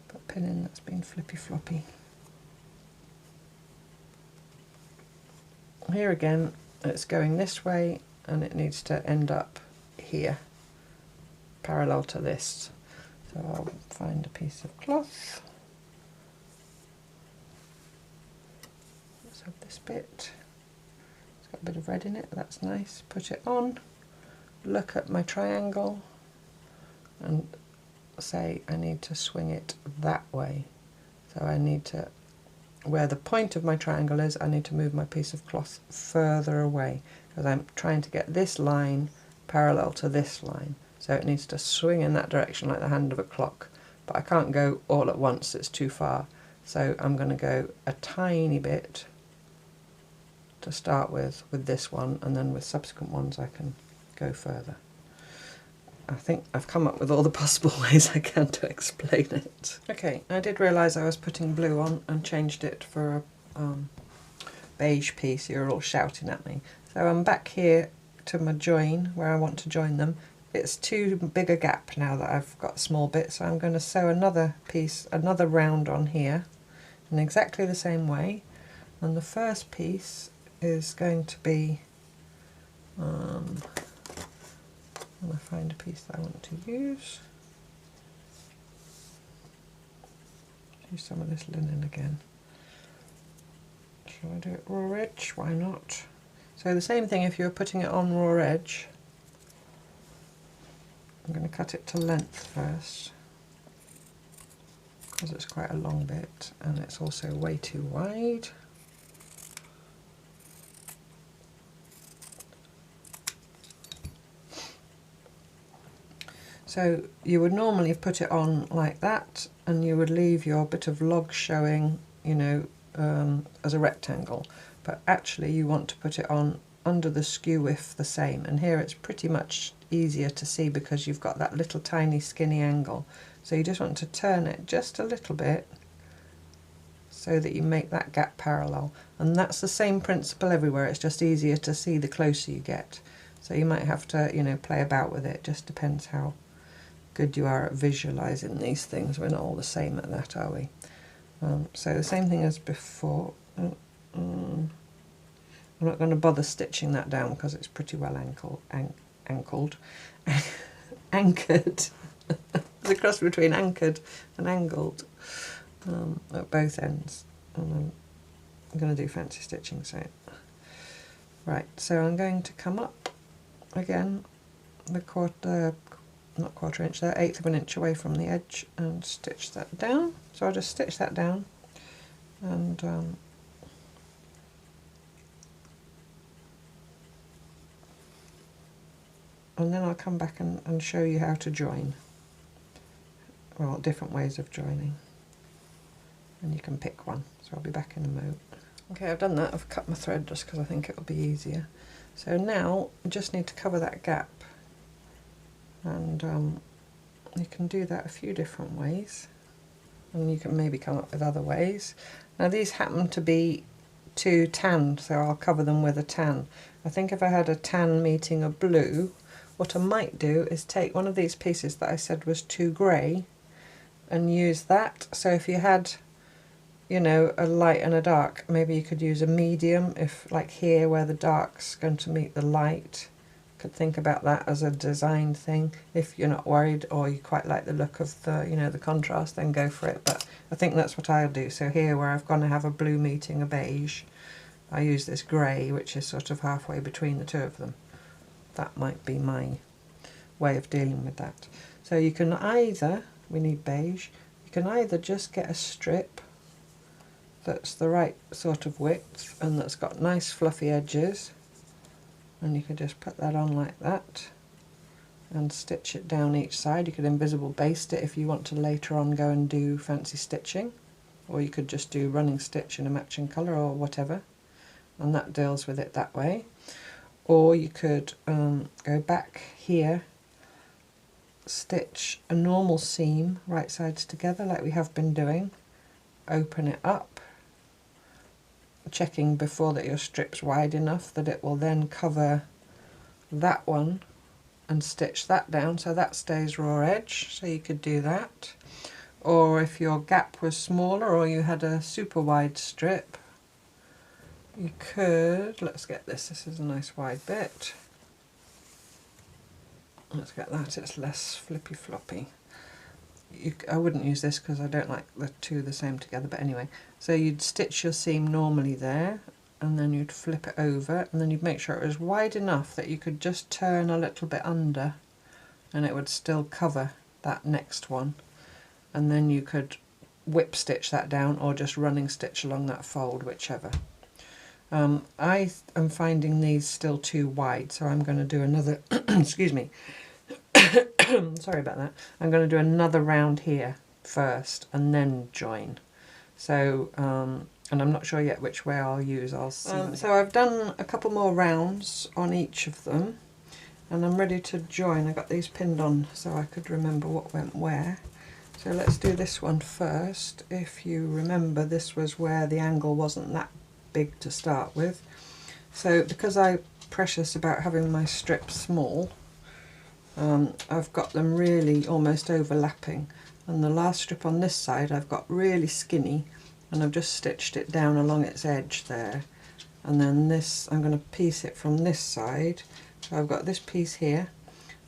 [SPEAKER 1] put a pin in that's been flippy floppy. Here again, it's going this way and it needs to end up here, parallel to this. So I'll find a piece of cloth. Let's have this bit. It's got a bit of red in it, that's nice. Put it on, look at my triangle and say I need to swing it that way. So I need to, where the point of my triangle is, I need to move my piece of cloth further away because I'm trying to get this line parallel to this line. So it needs to swing in that direction like the hand of a clock. But I can't go all at once, it's too far. So I'm going to go a tiny bit to start with this one, and then with subsequent ones I can go further. I think I've come up with all the possible ways I can to explain it. Okay, I did realise I was putting blue on and changed it for a beige piece. You're all shouting at me. So I'm back here to my join where I want to join them. It's too big a gap now that I've got a small bit, so I'm going to sew another piece, another round on here in exactly the same way. And the first piece is going to be I'm going to find a piece that I want to use. Use some of this linen again. Shall I do it raw edge? Why not? So the same thing if you were putting it on raw edge. I'm going to cut it to length first because it's quite a long bit and it's also way too wide. So you would normally put it on like that and you would leave your bit of log showing, you know, as a rectangle, but actually you want to put it on under the skew width the same, and here it's pretty much easier to see because you've got that little tiny skinny angle. So you just want to turn it just a little bit so that you make that gap parallel, and that's the same principle everywhere, it's just easier to see the closer you get. So you might have to, you know, play about with it, just depends how good you are at visualising these things. We're not all the same at that, are we? So the same thing as before. I'm not going to bother stitching that down because it's pretty well anchored. There's a cross between anchored and angled at both ends. And I'm going to do fancy stitching, so right. So I'm going to come up again the not quarter inch, the 1/8 of an inch away from the edge and stitch that down. So I'll just stitch that down and then I'll come back and show you how to join. Well, different ways of joining. And you can pick one. So I'll be back in a moment. Okay, I've done that. I've cut my thread just because I think it'll be easier. So now I just need to cover that gap. And you can do that a few different ways. And you can maybe come up with other ways. Now these happen to be two tan, so I'll cover them with a tan. I think if I had a tan meeting a blue, what I might do is take one of these pieces that I said was too grey and use that. So if you had, you know, a light and a dark, maybe you could use a medium, if like here where the dark's going to meet the light. Could think about that as a design thing. If you're not worried or you quite like the look of the, you know, the contrast, then go for it. But I think that's what I'll do. So here where I've gone to have a blue meeting a beige, I use this grey, which is sort of halfway between the two of them. That might be my way of dealing with that. So you can either, we need beige, you can either just get a strip that's the right sort of width and that's got nice fluffy edges, and you could just put that on like that and stitch it down each side. You could invisible baste it if you want to later on go and do fancy stitching, or you could just do running stitch in a matching colour or whatever, and that deals with it that way. Or you could go back here, stitch a normal seam right sides together like we have been doing, open it up, checking before that your strip's wide enough that it will then cover that one, and stitch that down so that stays raw edge. So you could do that. Or if your gap was smaller or you had a super wide strip, you could, let's get this is a nice wide bit. Let's get that, it's less flippy floppy. I wouldn't use this because I don't like the two the same together, but anyway. So you'd stitch your seam normally there, and then you'd flip it over, and then you'd make sure it was wide enough that you could just turn a little bit under and it would still cover that next one. And then you could whip stitch that down or just running stitch along that fold, whichever. I am finding these still too wide, so I'm going to do another, excuse me, sorry about that, I'm going to do another round here first and then join. So, and I'm not sure yet which way I'll use, I'll see. So I've done a couple more rounds on each of them, and I'm ready to join. I got these pinned on so I could remember what went where. So let's do this one first. If you remember, this was where the angle wasn't that big to start with. So because I'm precious about having my strips small, I've got them really almost overlapping, and the last strip on this side I've got really skinny, and I've just stitched it down along its edge there. And then this, I'm going to piece it from this side. So I've got this piece here,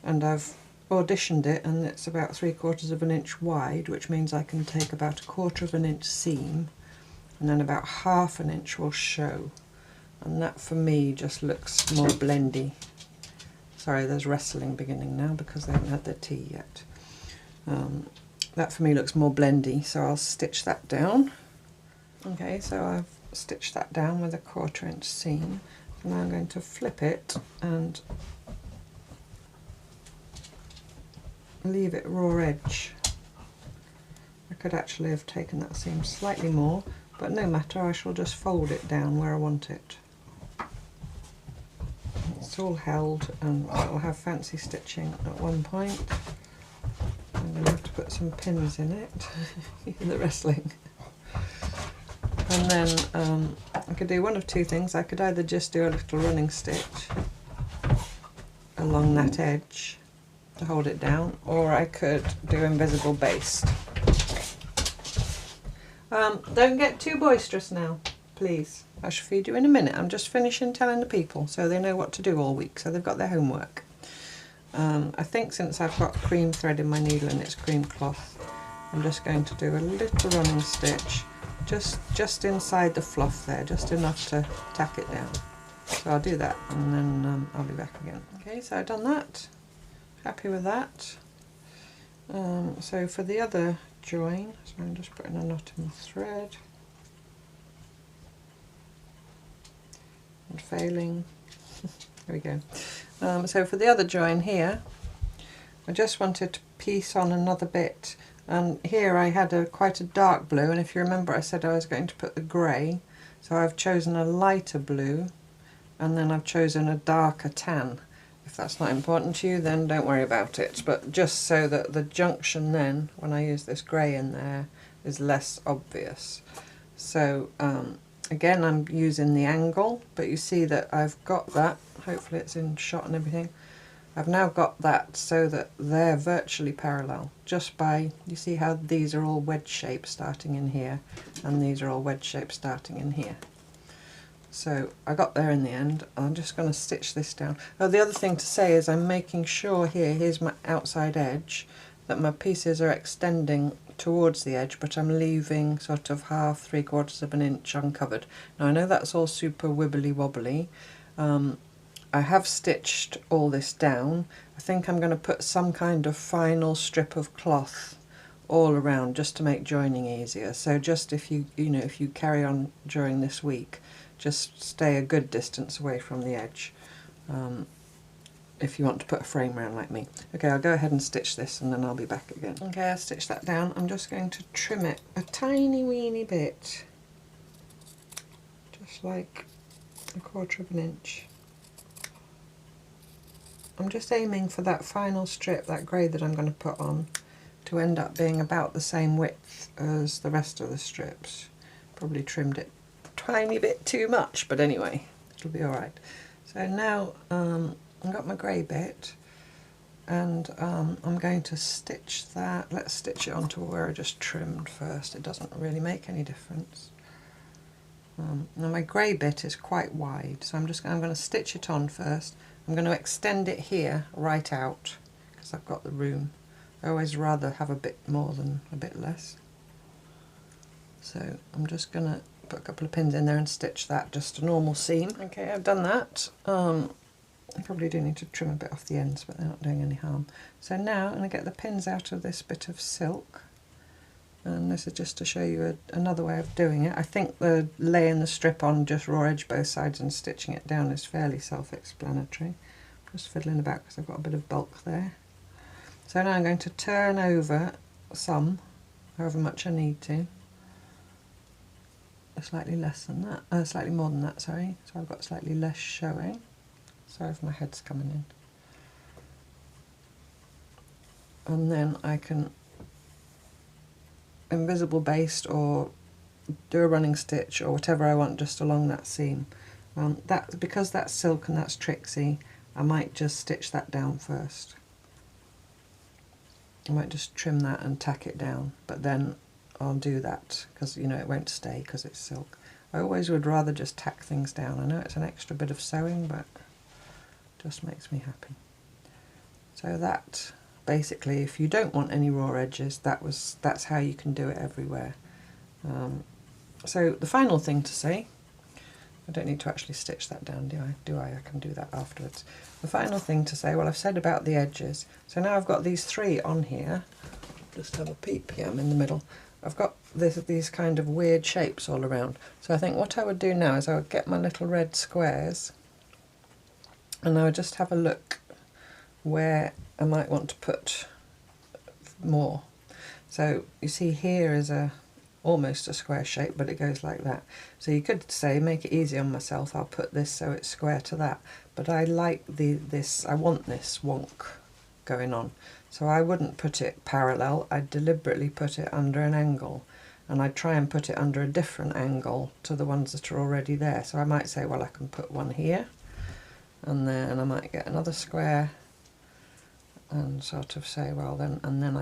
[SPEAKER 1] and I've auditioned it, and it's about 3/4 of an inch wide, which means I can take about 1/4 of an inch seam, and then about 1/2 an inch will show, and that for me just looks more blendy. Sorry, there's wrestling beginning now because they haven't had their tea yet. That for me looks more blendy, so I'll stitch that down. Okay, so I've stitched that down with a 1/4 inch seam. So now I'm going to flip it and leave it raw edge. I could actually have taken that seam slightly more, but no matter, I shall just fold it down where I want it. It's all held, and it'll have fancy stitching at one point. I'm going to have to put some pins in it, the wrestling. And then I could do one of two things. I could either just do a little running stitch along that edge to hold it down, or I could do invisible baste. Don't get too boisterous now, please. I shall feed you in a minute. I'm just finishing telling the people so they know what to do all week, so they've got their homework. I think since I've got cream thread in my needle and it's cream cloth, I'm just going to do a little running stitch just inside the fluff there, just enough to tack it down. So I'll do that, and then I'll be back again. Okay, so I've done that. Happy with that. So for the other join, so I'm just putting a knot in the thread and failing. There we go. So for the other join here, I just wanted to piece on another bit, and here I had quite a dark blue, and if you remember I said I was going to put the grey, so I've chosen a lighter blue, and then I've chosen a darker tan. If that's not important to you, then don't worry about it, but just so that the junction then, when I use this grey in there, is less obvious. So Again, I'm using the angle, but you see that I've got that, hopefully it's in shot and everything. I've now got that so that they're virtually parallel, just by, you see how these are all wedge shapes starting in here, and these are all wedge shapes starting in here. So I got there in the end. I'm just going to stitch this down. Oh, the other thing to say is I'm making sure here, here's my outside edge, that my pieces are extending towards the edge, but I'm leaving sort of half, 3/4 of an inch uncovered. Now I know that's all super wibbly wobbly. I have stitched all this down. I think I'm going to put some kind of final strip of cloth all around just to make joining easier. So just if you know, if you carry on during this week, just stay a good distance away from the edge. If you want to put a frame around like me. Okay, I'll go ahead and stitch this and then I'll be back again. Okay, I'll stitch that down. I'm just going to trim it a tiny weeny bit, just like 1/4 of an inch. I'm just aiming for that final strip, that grey that I'm going to put on, to end up being about the same width as the rest of the strips. Probably trimmed it a tiny bit too much, but anyway, it'll be alright. So now I've got my grey bit, and I'm going to stitch that. Let's stitch it onto where I just trimmed first. It doesn't really make any difference. Now my grey bit is quite wide, so I'm going to stitch it on first. I'm going to extend it here right out because I've got the room. I always rather have a bit more than a bit less. So I'm just going to put a couple of pins in there and stitch that, just a normal seam. Okay, I've done that. I probably do need to trim a bit off the ends, but they're not doing any harm. So now I'm going to get the pins out of this bit of silk, and this is just to show you another way of doing it. I think the laying the strip on just raw edge both sides and stitching it down is fairly self-explanatory. Just fiddling about because I've got a bit of bulk there. So now I'm going to turn over some, however much I need to. Slightly less than that, slightly more than that, sorry. So I've got slightly less showing. Sorry if my head's coming in. And then I can invisible baste or do a running stitch or whatever I want just along that seam. Because that's silk and that's tricksy, I might just stitch that down first. I might just trim that and tack it down, but then I'll do that because, you know, it won't stay because it's silk. I always would rather just tack things down. I know it's an extra bit of sewing, but it just makes me happy. So that, basically, if you don't want any raw edges, that's how you can do it everywhere. So the final thing to say, I don't need to actually stitch that down, do I? I can do that afterwards. The final thing to say, well, I've said about the edges. So now I've got these three on here. Just have a peep here, I'm in the middle. I've got these kind of weird shapes all around. So I think what I would do now is I would get my little red squares and I would just have a look where I might want to put more. So you see here is almost a square shape, but it goes like that. So you could say, make it easy on myself, I'll put this so it's square to that. But I like I want this wonk going on. So I wouldn't put it parallel, I'd deliberately put it under an angle. And I'd try and put it under a different angle to the ones that are already there. So I might say, well, I can put one here, and then I might get another square, and sort of say, well then, and then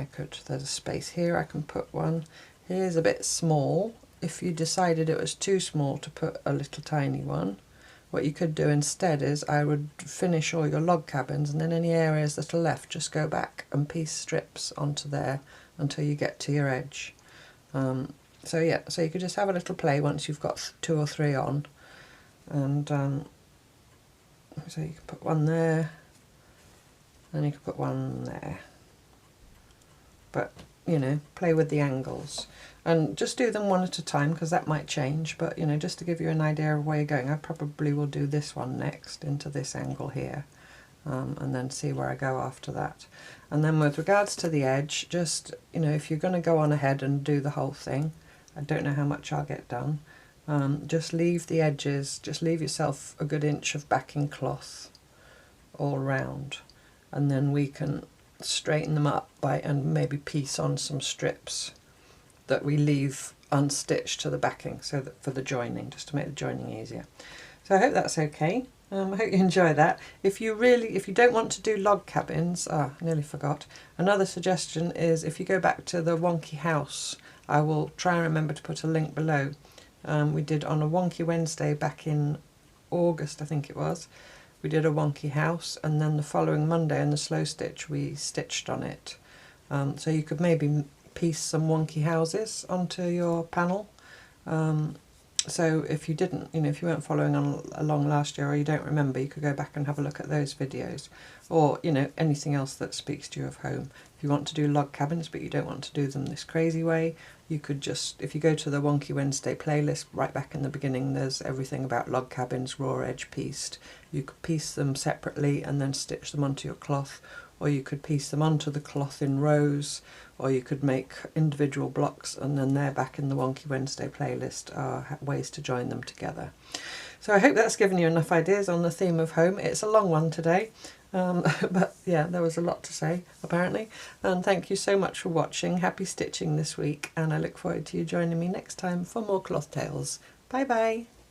[SPEAKER 1] there's a space here, I can put one. Here's a bit small. If you decided it was too small to put a little tiny one, what you could do instead is I would finish all your log cabins, and then any areas that are left, just go back and piece strips onto there until you get to your edge. So yeah, so you could just have a little play once you've got 2 or 3 on, and so you can put one there, and you can put one there. But you know, play with the angles and just do them one at a time because that might change, but you know, just to give you an idea of where you're going, I probably will do this one next into this angle here, and then see where I go after that. And then with regards to the edge, just, you know, if you're going to go on ahead and do the whole thing, I don't know how much I'll get done, just leave the edges, just leave yourself a good inch of backing cloth all round, and then we can straighten them up and maybe piece on some strips that we leave unstitched to the backing, so that for the joining, just to make the joining easier. So I hope that's okay. I hope you enjoy that. If you don't want to do log cabins, I nearly forgot. Another suggestion is if you go back to the wonky house, I will try and remember to put a link below. We did on a wonky Wednesday back in August, I think it was. We did a wonky house, and then the following Monday in the slow stitch we stitched on it. So you could maybe piece some wonky houses onto your panel. So if you didn't, if you weren't following along last year, or you don't remember, you could go back and have a look at those videos, or anything else that speaks to you of home. If you want to do log cabins but you don't want to do them this crazy way, you could just, if you go to the Wonky Wednesday playlist, right back in the beginning there's everything about log cabins, raw edge pieced. You could piece them separately and then stitch them onto your cloth, or you could piece them onto the cloth in rows, or you could make individual blocks, and then they're back in the Wonky Wednesday playlist are ways to join them together. So I hope that's given you enough ideas on the theme of home. It's a long one today, but yeah, there was a lot to say apparently. And thank you so much for watching. Happy stitching this week, and I look forward to you joining me next time for more cloth tales. Bye bye.